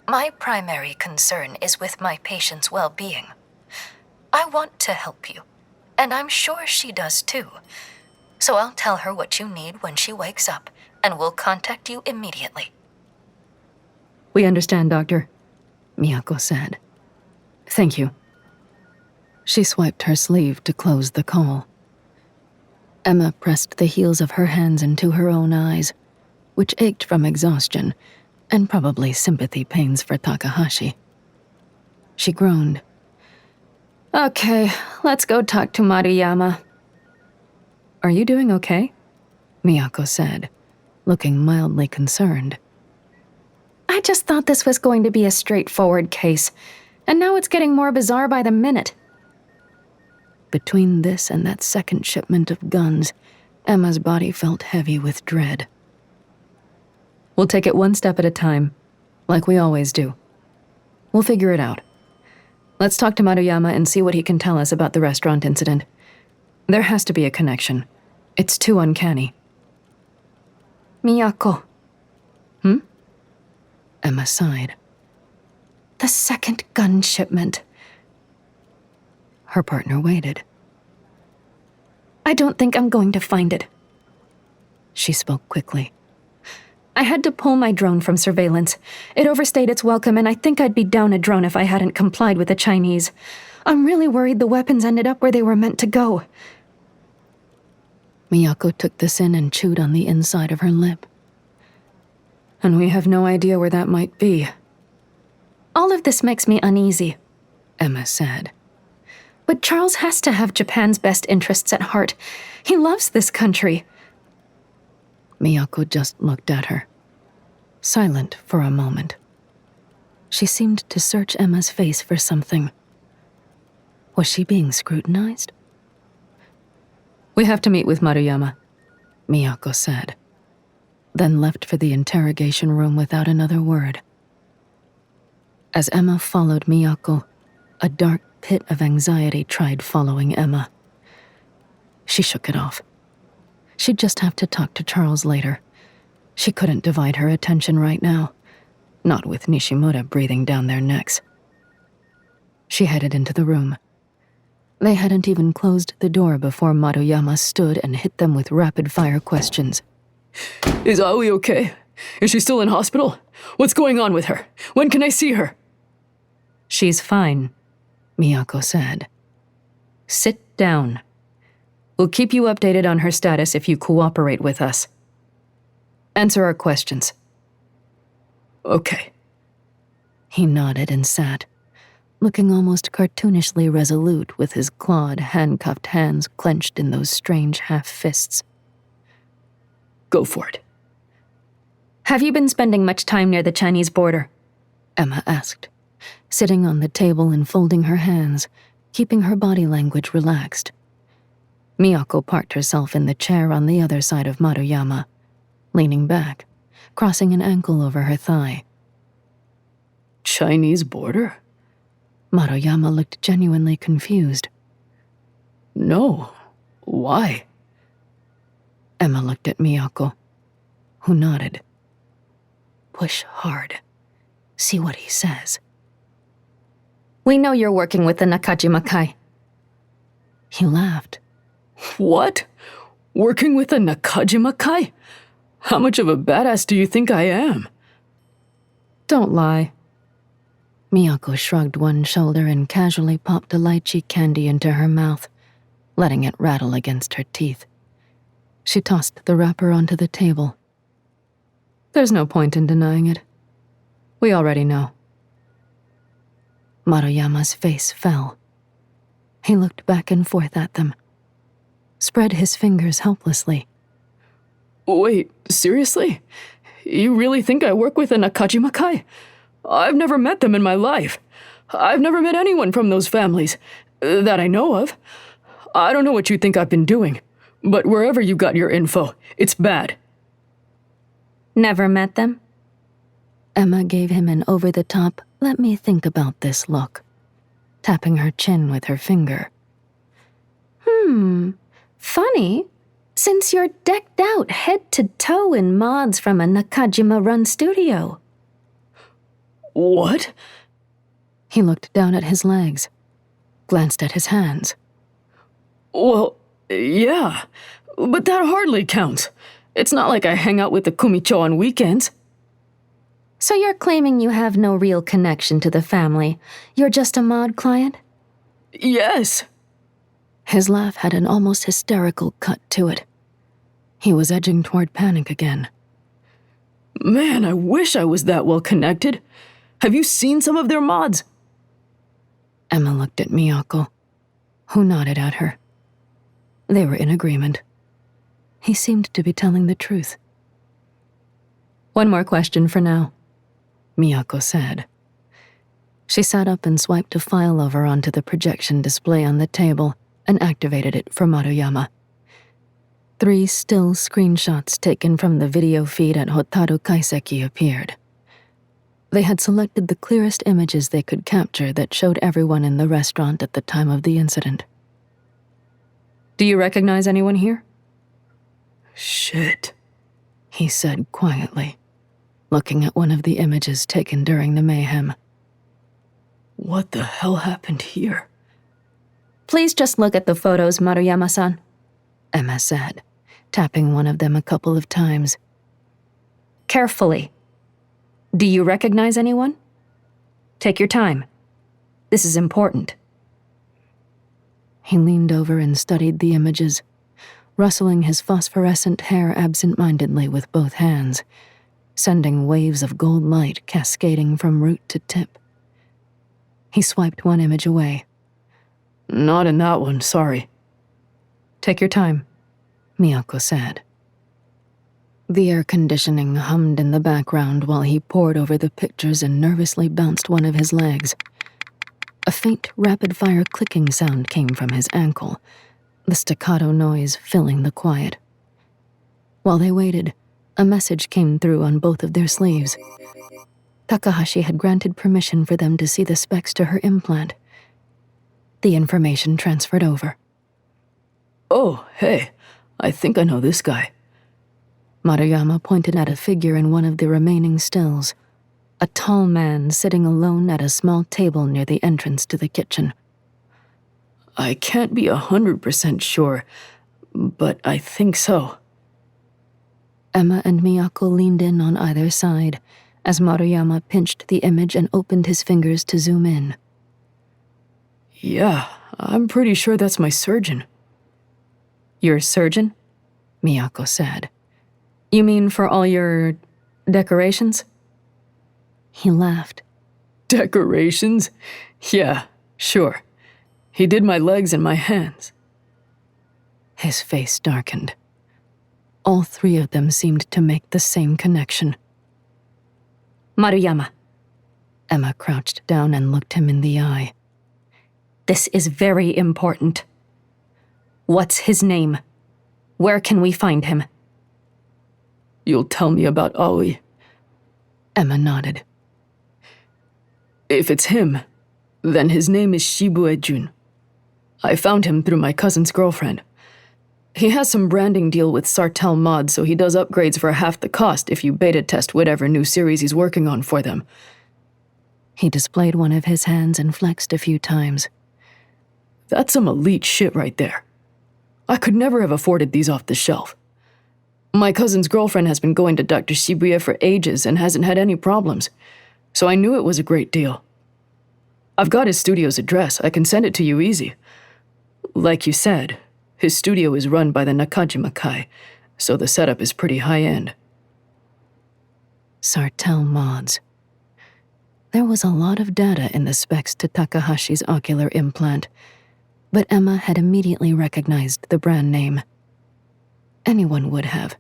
My primary concern is with my patient's well-being. I want to help you, and I'm sure she does too. So I'll tell her what you need when she wakes up, and we'll contact you immediately. We understand, Doctor, Miyako said. Thank you. She swiped her sleeve to close the call. Emma pressed the heels of her hands into her own eyes, which ached from exhaustion and probably sympathy pains for Takahashi. She groaned. Okay, let's go talk to Maruyama. Are you doing okay? Miyako said, looking mildly concerned. I just thought this was going to be a straightforward case, and now it's getting more bizarre by the minute. Between this and that second shipment of guns, Emma's body felt heavy with dread. We'll take it one step at a time, like we always do. We'll figure it out. Let's talk to Maruyama and see what he can tell us about the restaurant incident. There has to be a connection. It's too uncanny. Miyako. Emma sighed. The second gun shipment. Her partner waited. I don't think I'm going to find it. She spoke quickly. I had to pull my drone from surveillance. It overstayed its welcome, and I think I'd be down a drone if I hadn't complied with the Chinese. I'm really worried the weapons ended up where they were meant to go. Miyako took this in and chewed on the inside of her lip. And we have no idea where that might be. All of this makes me uneasy, Emma said. But Charles has to have Japan's best interests at heart. He loves this country. Miyako just looked at her, silent for a moment. She seemed to search Emma's face for something. Was she being scrutinized? We have to meet with Maruyama, Miyako said, then left for the interrogation room without another word. As Emma followed Miyako, a dark pit of anxiety tried following Emma. She shook it off. She'd just have to talk to Charles later. She couldn't divide her attention right now, not with Nishimura breathing down their necks. She headed into the room. They hadn't even closed the door before Maruyama stood and hit them with rapid-fire questions. Is Aoi okay? Is she still in hospital? What's going on with her? When can I see her? She's fine, Miyako said. Sit down. We'll keep you updated on her status if you cooperate with us. Answer our questions. Okay. He nodded and sat, looking almost cartoonishly resolute with his clawed, handcuffed hands clenched in those strange half-fists. Go for it. Have you been spending much time near the Chinese border? Emma asked, sitting on the table and folding her hands, keeping her body language relaxed. Miyako parked herself in the chair on the other side of Maruyama, leaning back, crossing an ankle over her thigh. Chinese border? Maruyama looked genuinely confused. No. Why? Emma looked at Miyako, who nodded. Push hard. See what he says. We know you're working with the Nakajima Kai. He laughed. What? Working with the Nakajima Kai? How much of a badass do you think I am? Don't lie. Miyako shrugged one shoulder and casually popped a lychee candy into her mouth, letting it rattle against her teeth. She tossed the wrapper onto the table. There's no point in denying it. We already know. Maruyama's face fell. He looked back and forth at them, spread his fingers helplessly. Wait, seriously? You really think I work with a Nakajima Kai? I've never met them in my life. I've never met anyone from those families, that I know of. I don't know what you think I've been doing, but wherever you got your info, it's bad. Never met them? Emma gave him an over-the-top, let me think about this look, tapping her chin with her finger. Funny. Since you're decked out head to toe in mods from a Nakajima-run studio. What? He looked down at his legs, glanced at his hands. Well, yeah, but that hardly counts. It's not like I hang out with the Kumicho on weekends. So you're claiming you have no real connection to the family. You're just a mod client? Yes. His laugh had an almost hysterical cut to it. He was edging toward panic again. Man, I wish I was that well connected. Have you seen some of their mods? Emma looked at Miyako, who nodded at her. They were in agreement. He seemed to be telling the truth. One more question for now, Miyako said. She sat up and swiped a file over onto the projection display on the table and activated it for Maruyama. 3 still screenshots taken from the video feed at Hotaru Kaiseki appeared. They had selected the clearest images they could capture that showed everyone in the restaurant at the time of the incident. Do you recognize anyone here? Shit, he said quietly, looking at one of the images taken during the mayhem. What the hell happened here? Please just look at the photos, Maruyama-san, Emma said, tapping one of them a couple of times. Carefully. Do you recognize anyone? Take your time. This is important. He leaned over and studied the images, rustling his phosphorescent hair absent-mindedly with both hands, sending waves of gold light cascading from root to tip. He swiped one image away. Not in that one, sorry. Take your time, Miyako said. The air conditioning hummed in the background while he pored over the pictures and nervously bounced one of his legs. A faint, rapid-fire clicking sound came from his ankle, the staccato noise filling the quiet. While they waited, a message came through on both of their sleeves. Takahashi had granted permission for them to see the specs to her implant. The information transferred over. Oh, hey, I think I know this guy. Maruyama pointed at a figure in one of the remaining stills, a tall man sitting alone at a small table near the entrance to the kitchen. I can't be 100% sure, but I think so. Emma and Miyako leaned in on either side as Maruyama pinched the image and opened his fingers to zoom in. Yeah, I'm pretty sure that's my surgeon. Your surgeon? Miyako said. You mean for all your decorations? He laughed. Decorations? Yeah, sure. He did my legs and my hands. His face darkened. All three of them seemed to make the same connection. Maruyama. Emma crouched down and looked him in the eye. This is very important. What's his name? Where can we find him? You'll tell me about Aoi. Emma nodded. If it's him, then his name is Shibue Jun. I found him through my cousin's girlfriend. He has some branding deal with Sartell Mod, so he does upgrades for half the cost if you beta test whatever new series he's working on for them. He displayed one of his hands and flexed a few times. That's some elite shit right there. I could never have afforded these off the shelf. My cousin's girlfriend has been going to Dr. Shibuya for ages and hasn't had any problems, so I knew it was a great deal. I've got his studio's address. I can send it to you easy. Like you said, his studio is run by the Nakajima Kai, so the setup is pretty high-end. Sartell Mods. There was a lot of data in the specs to Takahashi's ocular implant, but Emma had immediately recognized the brand name. Anyone would have.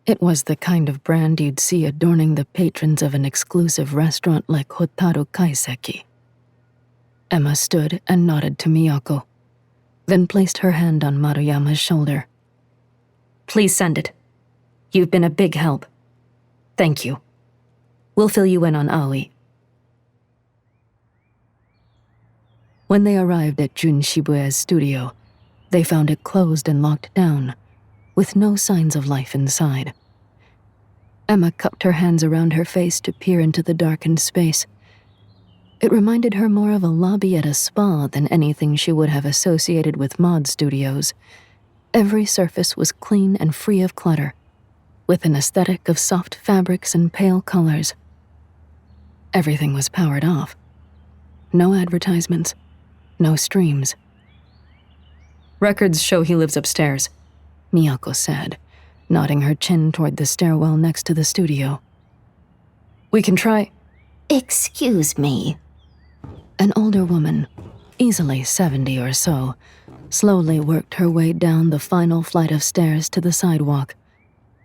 It was the kind of brand you'd see adorning the patrons of an exclusive restaurant like Hotaru Kaiseki. Emma stood and nodded to Miyako, then placed her hand on Maruyama's shoulder. Please send it. You've been a big help. Thank you. We'll fill you in on Aoi. When they arrived at Jun Shibuya's studio, they found it closed and locked down, with no signs of life inside. Emma cupped her hands around her face to peer into the darkened space. It reminded her more of a lobby at a spa than anything she would have associated with mod studios. Every surface was clean and free of clutter, with an aesthetic of soft fabrics and pale colors. Everything was powered off. No advertisements, no streams. Records show he lives upstairs, Miyako said, nodding her chin toward the stairwell next to the studio. We can try. Excuse me. An older woman, easily 70 or so, slowly worked her way down the final flight of stairs to the sidewalk,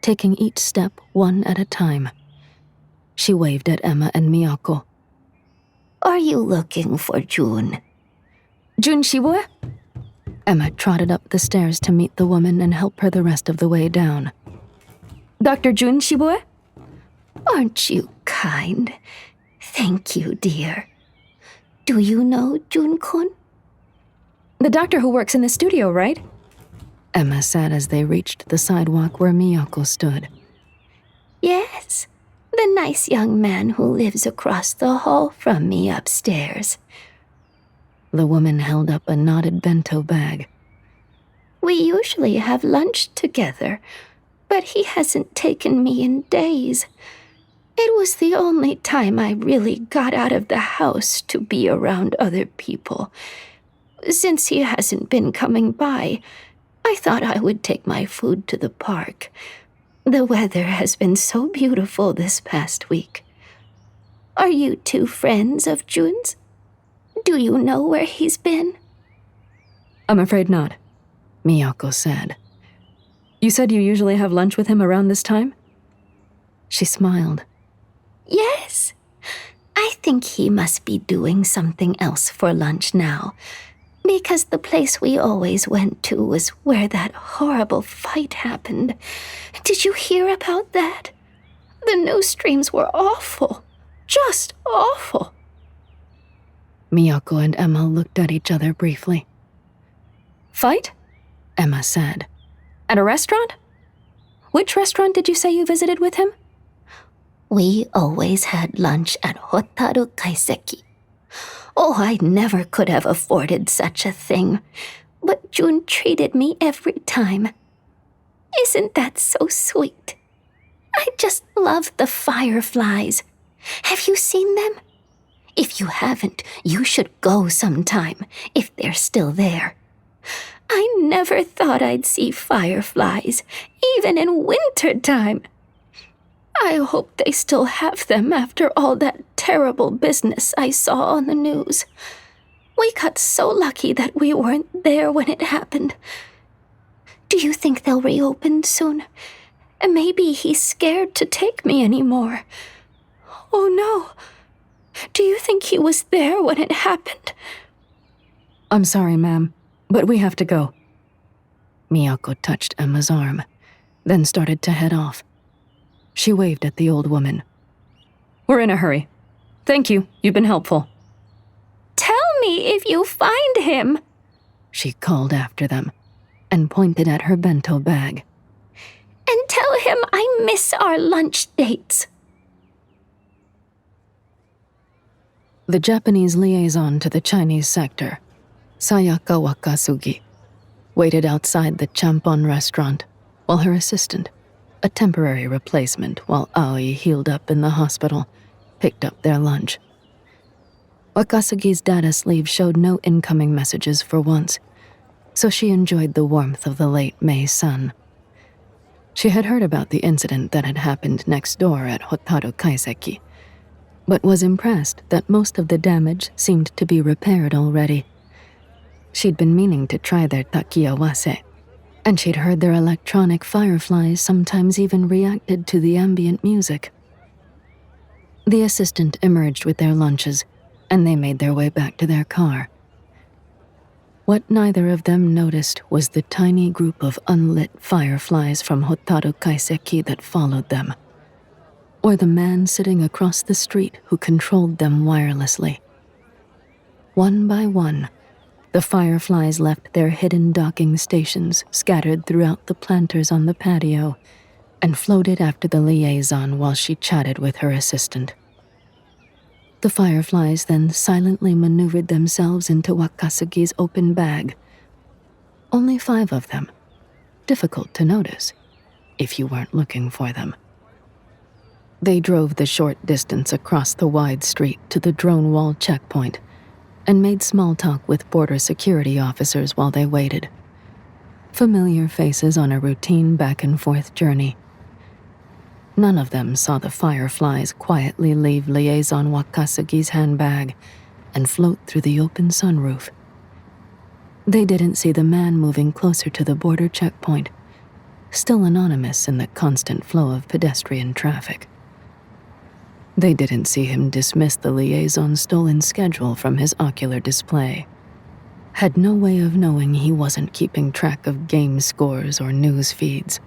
taking each step one at a time. She waved at Emma and Miyako. Are you looking for Jun? Jun Shibuya? Emma trotted up the stairs to meet the woman and help her the rest of the way down. Dr. Jun Shibuya? Aren't you kind? Thank you, dear. Do you know Jun-kun? The doctor who works in the studio, right? Emma said as they reached the sidewalk where Miyako stood. Yes, the nice young man who lives across the hall from me upstairs. The woman held up a knotted bento bag. We usually have lunch together, but he hasn't taken me in days. It was the only time I really got out of the house to be around other people. Since he hasn't been coming by, I thought I would take my food to the park. The weather has been so beautiful this past week. Are you two friends of Jun's? Do you know where he's been? I'm afraid not, Miyako said. You said you usually have lunch with him around this time? She smiled. Yes. I think he must be doing something else for lunch now, because the place we always went to was where that horrible fight happened. Did you hear about that? The news streams were awful. Just awful. Miyako and Emma looked at each other briefly. Fight? Emma said. At a restaurant? Which restaurant did you say you visited with him? We always had lunch at Hotaru Kaiseki. Oh, I never could have afforded such a thing, but Jun treated me every time. Isn't that so sweet? I just love the fireflies. Have you seen them? If you haven't, you should go sometime, if they're still there. I never thought I'd see fireflies, even in winter time. I hope they still have them after all that terrible business I saw on the news. We got so lucky that we weren't there when it happened. Do you think they'll reopen soon? Maybe he's scared to take me anymore. Oh no. Do you think he was there when it happened? I'm sorry, ma'am, but we have to go. Miyako touched Emma's arm, then started to head off. She waved at the old woman. We're in a hurry. Thank you. You've been helpful. Tell me if you find him, she called after them and pointed at her bento bag. And tell him I miss our lunch dates. The Japanese liaison to the Chinese sector, Sayaka Wakasugi, waited outside the Champon restaurant while her assistant, a temporary replacement while Aoi healed up in the hospital, picked up their lunch. Wakasugi's data sleeve showed no incoming messages for once, so she enjoyed the warmth of the late May sun. She had heard about the incident that had happened next door at Hotaru Kaiseki, but was impressed that most of the damage seemed to be repaired already. She'd been meaning to try their takiawase, and she'd heard their electronic fireflies sometimes even reacted to the ambient music. The assistant emerged with their lunches, and they made their way back to their car. What neither of them noticed was the tiny group of unlit fireflies from Hotaru Kaiseki that followed them, or the man sitting across the street who controlled them wirelessly. One by one, the fireflies left their hidden docking stations scattered throughout the planters on the patio and floated after the liaison while she chatted with her assistant. The fireflies then silently maneuvered themselves into Wakasugi's open bag. Only 5 of them. Difficult to notice, if you weren't looking for them. They drove the short distance across the wide street to the drone wall checkpoint and made small talk with border security officers while they waited. Familiar faces on a routine back-and-forth journey. None of them saw the fireflies quietly leave Liaison Wakasugi's handbag and float through the open sunroof. They didn't see the man moving closer to the border checkpoint, still anonymous in the constant flow of pedestrian traffic. They didn't see him dismiss the liaison's stolen schedule from his ocular display. Had no way of knowing he wasn't keeping track of game scores or news feeds.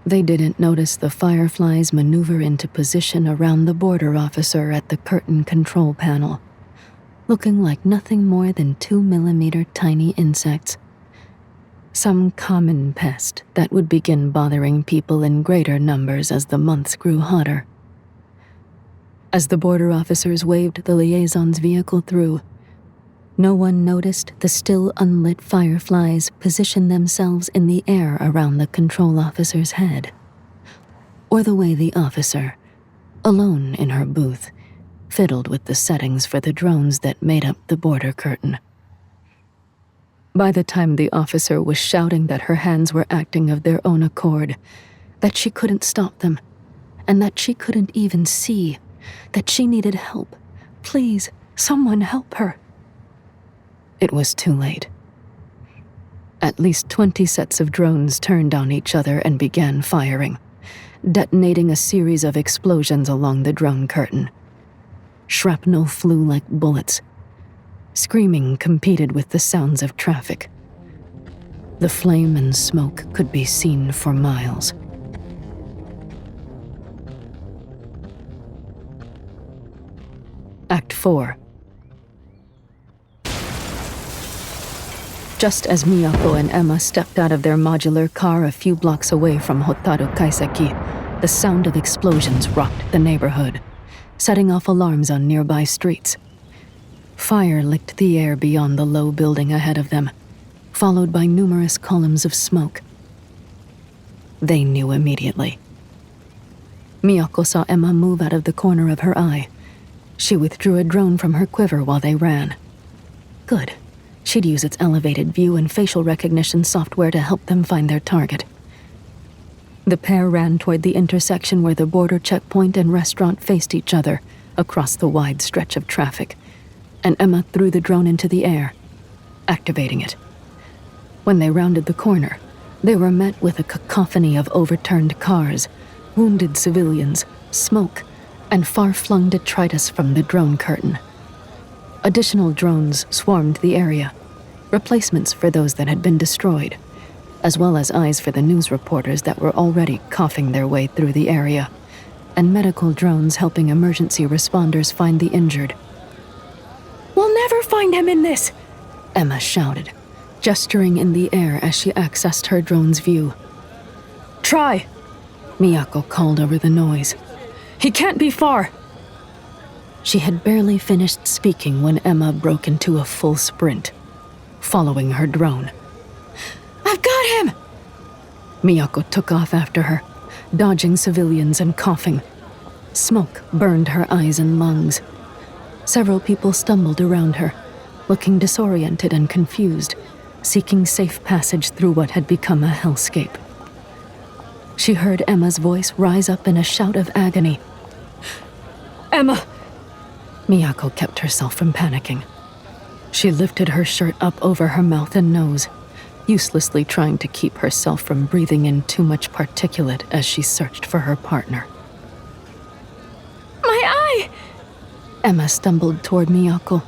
They didn't notice the fireflies maneuver into position around the border officer at the curtain control panel, looking like nothing more than 2-millimeter tiny insects. Some common pest that would begin bothering people in greater numbers as the months grew hotter. As the border officers waved the liaison's vehicle through, no one noticed the still unlit fireflies position themselves in the air around the control officer's head, or the way the officer, alone in her booth, fiddled with the settings for the drones that made up the border curtain. By the time the officer was shouting that her hands were acting of their own accord, that she couldn't stop them, and that she couldn't even see, that she needed help. Please, someone help her. It was too late. At least 20 sets of drones turned on each other and began firing, detonating a series of explosions along the drone curtain. Shrapnel flew like bullets. Screaming competed with the sounds of traffic. The flame and smoke could be seen for miles. Act 4. Just as Miyako and Emma stepped out of their modular car a few blocks away from Hotaru Kaiseki, the sound of explosions rocked the neighborhood, setting off alarms on nearby streets. Fire licked the air beyond the low building ahead of them, followed by numerous columns of smoke. They knew immediately. Miyako saw Emma move out of the corner of her eye. She withdrew a drone from her quiver while they ran. Good. She'd use its elevated view and facial recognition software to help them find their target. The pair ran toward the intersection where the border checkpoint and restaurant faced each other across the wide stretch of traffic, and Emma threw the drone into the air, activating it. When they rounded the corner, they were met with a cacophony of overturned cars, wounded civilians, smoke, and far-flung detritus from the drone curtain. Additional drones swarmed the area, replacements for those that had been destroyed, as well as eyes for the news reporters that were already coughing their way through the area, and medical drones helping emergency responders find the injured. We'll never find him in this, Emma shouted, gesturing in the air as she accessed her drone's view. Try, Miyako called over the noise. He can't be far. She had barely finished speaking when Emma broke into a full sprint, following her drone. I've got him! Miyako took off after her, dodging civilians and coughing. Smoke burned her eyes and lungs. Several people stumbled around her, looking disoriented and confused, seeking safe passage through what had become a hellscape. She heard Emma's voice rise up in a shout of agony. Emma! Miyako kept herself from panicking. She lifted her shirt up over her mouth and nose, uselessly trying to keep herself from breathing in too much particulate as she searched for her partner. My eye! Emma stumbled toward Miyako,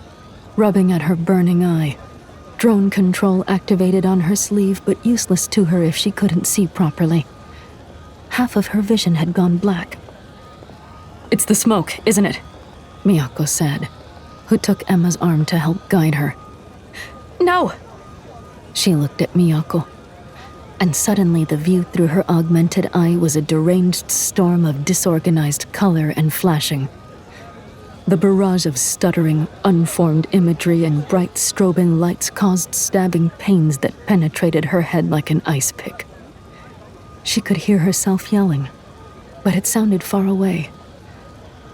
rubbing at her burning eye. Drone control activated on her sleeve, but useless to her if she couldn't see properly. Half of her vision had gone black. It's the smoke, isn't it? Miyako said, who took Emma's arm to help guide her. No! She looked at Miyako, and suddenly the view through her augmented eye was a deranged storm of disorganized color and flashing. The barrage of stuttering, unformed imagery and bright strobing lights caused stabbing pains that penetrated her head like an ice pick. She could hear herself yelling, but it sounded far away.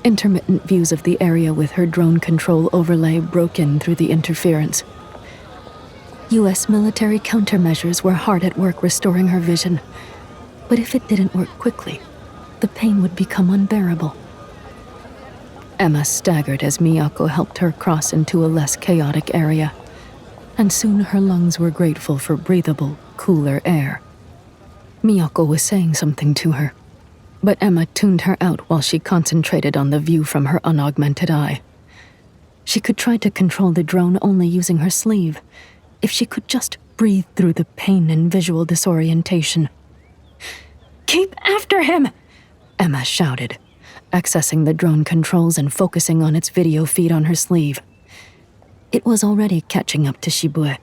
Intermittent views of the area with her drone control overlay broke in through the interference. U.S. military countermeasures were hard at work restoring her vision, but if it didn't work quickly, the pain would become unbearable. Emma staggered as Miyako helped her cross into a less chaotic area, and soon her lungs were grateful for breathable, cooler air. Miyako was saying something to her, but Emma tuned her out while she concentrated on the view from her unaugmented eye. She could try to control the drone only using her sleeve, if she could just breathe through the pain and visual disorientation. Keep after him! Emma shouted, accessing the drone controls and focusing on its video feed on her sleeve. It was already catching up to Shibue.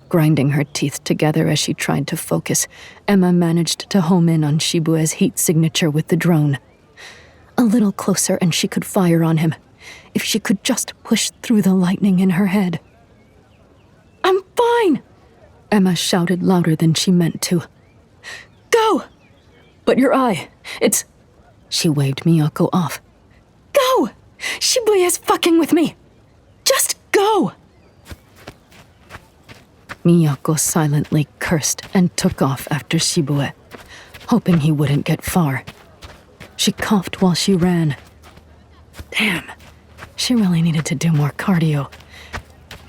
Grinding her teeth together as she tried to focus, Emma managed to home in on Shibue's heat signature with the drone. A little closer and she could fire on him, if she could just push through the lightning in her head. I'm fine! Emma shouted louder than she meant to. Go! But your eye, it's... She waved Miyako off. Go! Shibuya's fucking with me! Just go! Miyako silently cursed and took off after Shibue, hoping he wouldn't get far. She coughed while she ran. Damn, she really needed to do more cardio.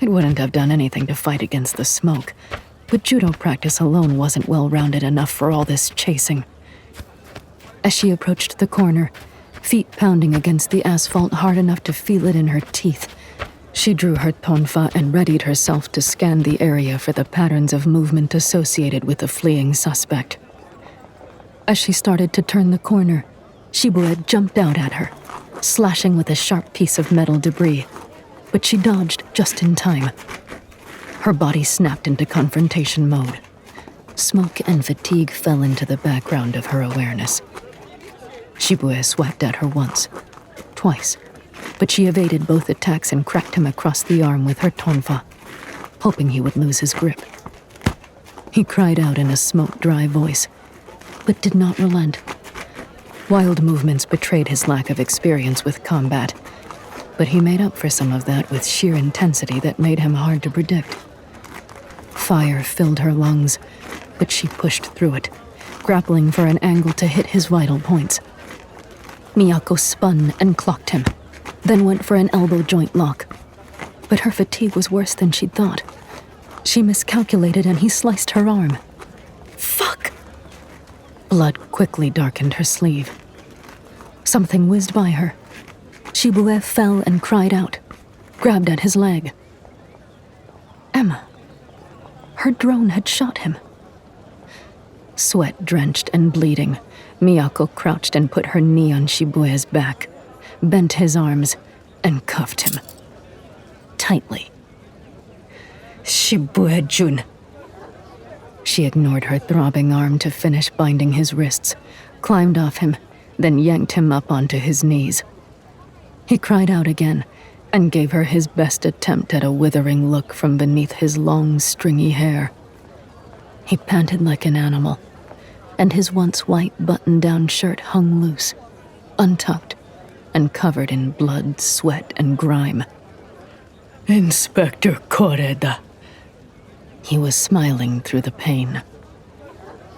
It wouldn't have done anything to fight against the smoke, but judo practice alone wasn't well-rounded enough for all this chasing. As she approached the corner, feet pounding against the asphalt hard enough to feel it in her teeth, she drew her tonfa and readied herself to scan the area for the patterns of movement associated with the fleeing suspect. As she started to turn the corner, Shibue jumped out at her, slashing with a sharp piece of metal debris, but she dodged just in time. Her body snapped into confrontation mode. Smoke and fatigue fell into the background of her awareness. Shibue swiped at her once, twice, but she evaded both attacks and cracked him across the arm with her tonfa, hoping he would lose his grip. He cried out in a smoke-dry voice, but did not relent. Wild movements betrayed his lack of experience with combat, but he made up for some of that with sheer intensity that made him hard to predict. Fire filled her lungs, but she pushed through it, grappling for an angle to hit his vital points. Miyako spun and clocked him, then went for an elbow joint lock. But her fatigue was worse than she'd thought. She miscalculated and he sliced her arm. Fuck! Blood quickly darkened her sleeve. Something whizzed by her. Shibue fell and cried out, grabbed at his leg. Emma. Her drone had shot him. Sweat-drenched and bleeding, Miyako crouched and put her knee on Shibue's back, bent his arms, and cuffed him. Tightly. Shibue-jun. She ignored her throbbing arm to finish binding his wrists, climbed off him, then yanked him up onto his knees. He cried out again, and gave her his best attempt at a withering look from beneath his long, stringy hair. He panted like an animal, and his once white button-down shirt hung loose, untucked, and covered in blood, sweat, and grime. Inspector Koreda. He was smiling through the pain.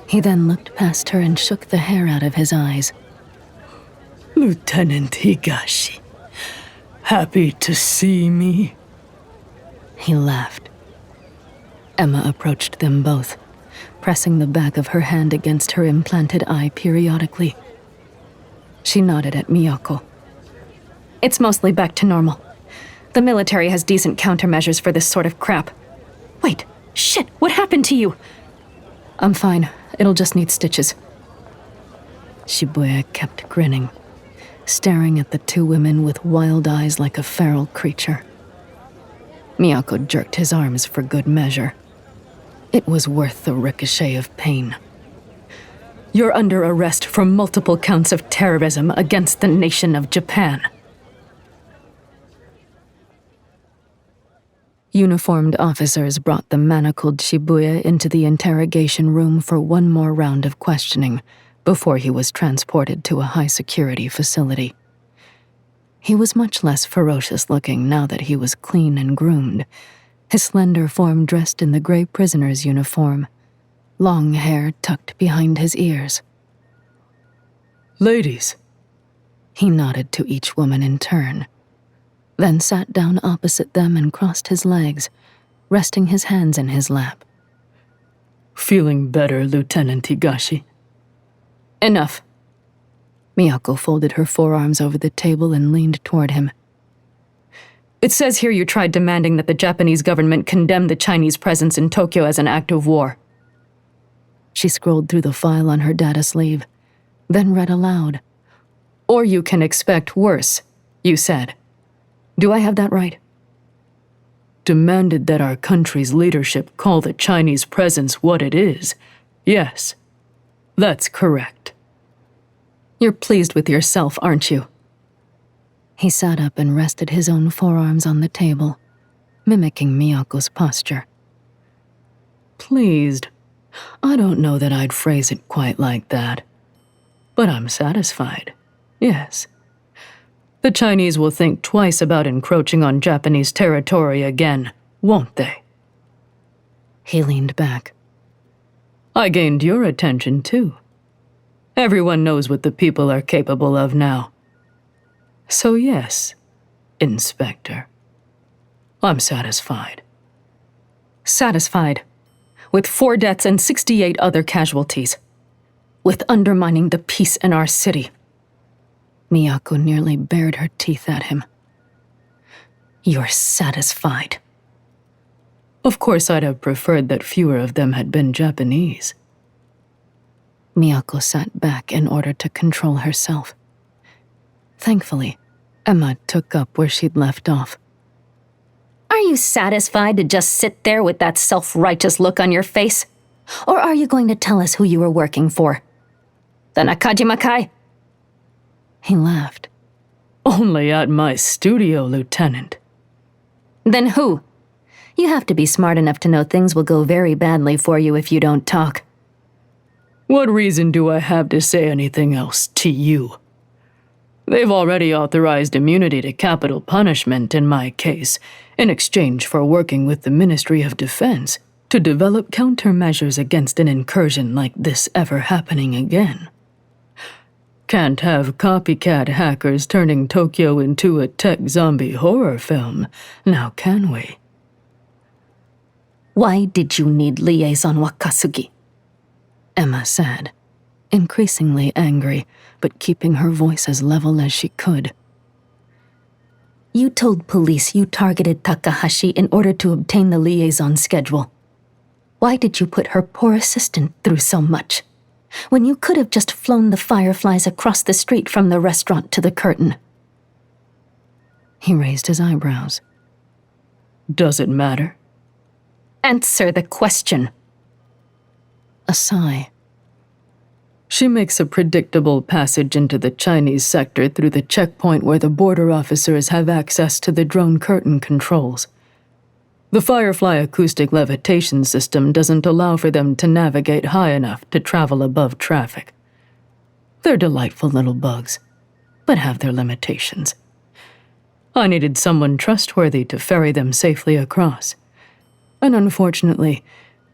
He then looked past her and shook the hair out of his eyes. Lieutenant Higashi, happy to see me? He laughed. Emma approached them both, pressing the back of her hand against her implanted eye periodically. She nodded at Miyako. It's mostly back to normal. The military has decent countermeasures for this sort of crap. Wait, shit, what happened to you? I'm fine. It'll just need stitches. Shibue kept grinning, staring at the two women with wild eyes like a feral creature. Miyako jerked his arms for good measure. It was worth the ricochet of pain. You're under arrest for multiple counts of terrorism against the nation of Japan. Uniformed officers brought the manacled Shibuya into the interrogation room for one more round of questioning before he was transported to a high-security facility. He was much less ferocious-looking now that he was clean and groomed, his slender form dressed in the gray prisoner's uniform, long hair tucked behind his ears. Ladies. He nodded to each woman in turn, then sat down opposite them and crossed his legs, resting his hands in his lap. Feeling better, Lieutenant Higashi? Enough. Miyako folded her forearms over the table and leaned toward him. It says here you tried demanding that the Japanese government condemn the Chinese presence in Tokyo as an act of war. She scrolled through the file on her data sleeve, then read aloud. Or you can expect worse, you said. Do I have that right? Demanded that our country's leadership call the Chinese presence what it is. Yes, that's correct. You're pleased with yourself, aren't you? He sat up and rested his own forearms on the table, mimicking Miyako's posture. Pleased? I don't know that I'd phrase it quite like that. But I'm satisfied, yes. The Chinese will think twice about encroaching on Japanese territory again, won't they? He leaned back. I gained your attention, too. Everyone knows what the people are capable of now. So yes, Inspector, I'm satisfied. Satisfied. With 4 deaths and 68 other casualties. With undermining the peace in our city. Miyako nearly bared her teeth at him. You're satisfied. Of course, I'd have preferred that fewer of them had been Japanese. Miyako sat back in order to control herself. Thankfully, Emma took up where she'd left off. Are you satisfied to just sit there with that self-righteous look on your face? Or are you going to tell us who you were working for? The Nakajimakai? He laughed. Only at my studio, Lieutenant. Then who? You have to be smart enough to know things will go very badly for you if you don't talk. What reason do I have to say anything else to you? They've already authorized immunity to capital punishment in my case, in exchange for working with the Ministry of Defense to develop countermeasures against an incursion like this ever happening again. Can't have copycat hackers turning Tokyo into a tech zombie horror film, now can we? Why did you need Liaison Wakasugi? Emma said, increasingly angry, but keeping her voice as level as she could. You told police you targeted Takahashi in order to obtain the liaison schedule. Why did you put her poor assistant through so much, when you could have just flown the fireflies across the street from the restaurant to the curtain? He raised his eyebrows. Does it matter? Answer the question. A sigh. She makes a predictable passage into the Chinese sector through the checkpoint where the border officers have access to the drone curtain controls. The Firefly acoustic levitation system doesn't allow for them to navigate high enough to travel above traffic. They're delightful little bugs, but have their limitations. I needed someone trustworthy to ferry them safely across. And unfortunately,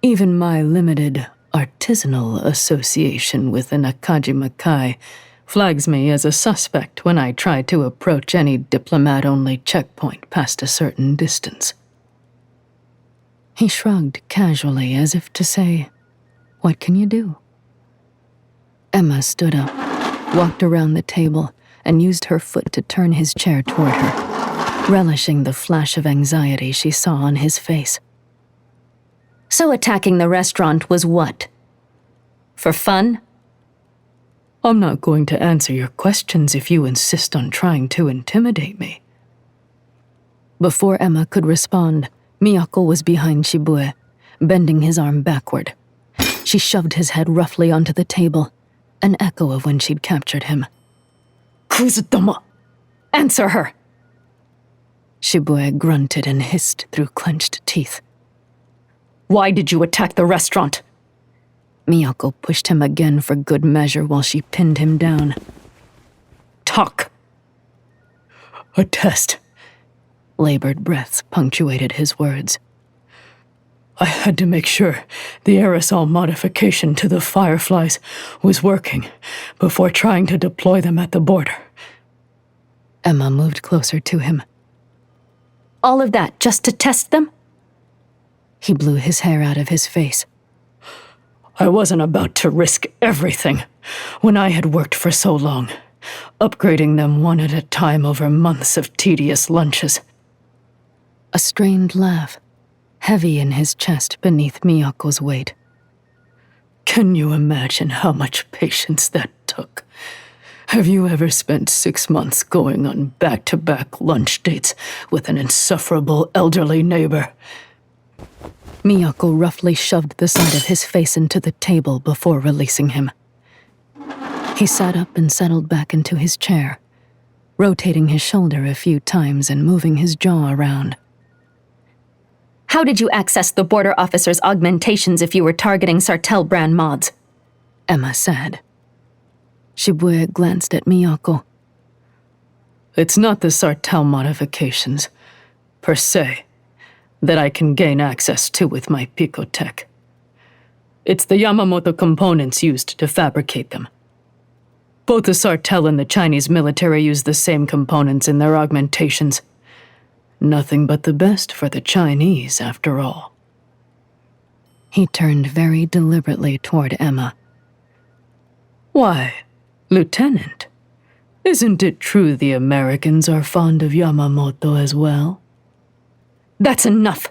even my limited artisanal association with the Nakajimakai flags me as a suspect when I try to approach any diplomat-only checkpoint past a certain distance. He shrugged casually as if to say, "What can you do?" Emma stood up, walked around the table, and used her foot to turn his chair toward her, relishing the flash of anxiety she saw on his face. So attacking the restaurant was what? For fun? I'm not going to answer your questions if you insist on trying to intimidate me. Before Emma could respond, Miyako was behind Shibue, bending his arm backward. She shoved his head roughly onto the table, an echo of when she'd captured him. Kuzutama! Answer her! Shibue grunted and hissed through clenched teeth. Why did you attack the restaurant? Miyako pushed him again for good measure while she pinned him down. Talk! A test. Labored breaths punctuated his words. I had to make sure the aerosol modification to the fireflies was working before trying to deploy them at the border. Emma moved closer to him. All of that just to test them? He blew his hair out of his face. I wasn't about to risk everything when I had worked for so long, upgrading them one at a time over months of tedious lunches. A strained laugh, heavy in his chest beneath Miyako's weight. Can you imagine how much patience that took? Have you ever spent 6 months going on back-to-back lunch dates with an insufferable elderly neighbor? Miyako roughly shoved the side of his face into the table before releasing him. He sat up and settled back into his chair, rotating his shoulder a few times and moving his jaw around. How did you access the border officer's augmentations if you were targeting Sartell brand mods? Emma said. Shibue glanced at Miyako. It's not the Sartell modifications, per se. that I can gain access to with my picotech. It's the Yamamoto components used to fabricate them. Both the Sartell and the Chinese military use the same components in their augmentations. Nothing but the best for the Chinese, after all. He turned very deliberately toward Emma. Why, Lieutenant, isn't it true the Americans are fond of Yamamoto as well? That's enough!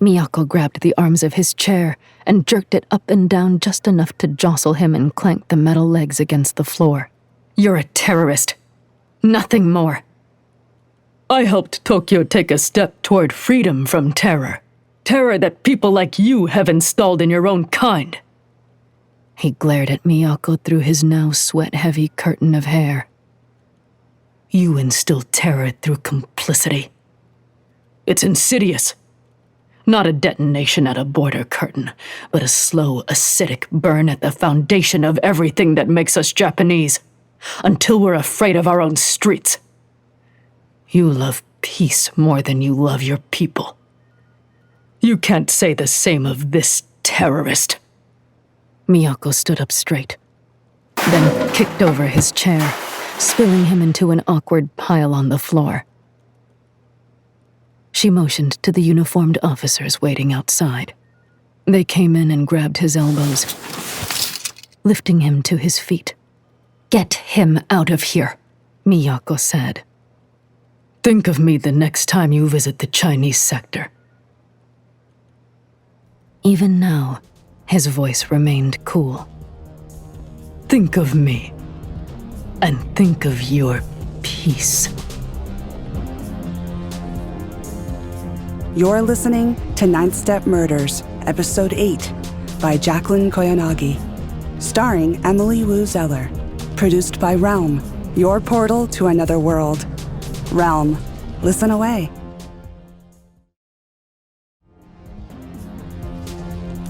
Miyako grabbed the arms of his chair and jerked it up and down just enough to jostle him and clank the metal legs against the floor. You're a terrorist. Nothing more. I helped Tokyo take a step toward freedom from terror. Terror that people like you have installed in your own kind. He glared at Miyako through his now sweat-heavy curtain of hair. You instill terror through complicity. It's insidious. Not a detonation at a border curtain, but a slow, acidic burn at the foundation of everything that makes us Japanese, until we're afraid of our own streets. You love peace more than you love your people. You can't say the same of this terrorist. Miyako stood up straight, then kicked over his chair, spilling him into an awkward pile on the floor. She motioned to the uniformed officers waiting outside. They came in and grabbed his elbows, lifting him to his feet. Get him out of here, Miyako said. Think of me the next time you visit the Chinese sector. Even now, his voice remained cool. Think of me, and think of your peace. You're listening to Ninth Step Murders, Episode 8, by Jacqueline Koyanagi, starring Emily Wu Zeller, produced by Realm, your portal to another world. Realm, listen away.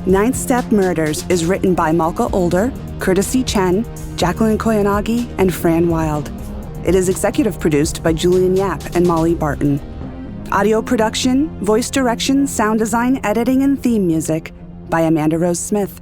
Ninth Step Murders is written by Malka Older, courtesy Chen, Jacqueline Koyanagi, and Fran Wilde. It is executive produced by Julian Yap and Molly Barton. Audio production, voice direction, sound design, editing, and theme music by Amanda Rose Smith.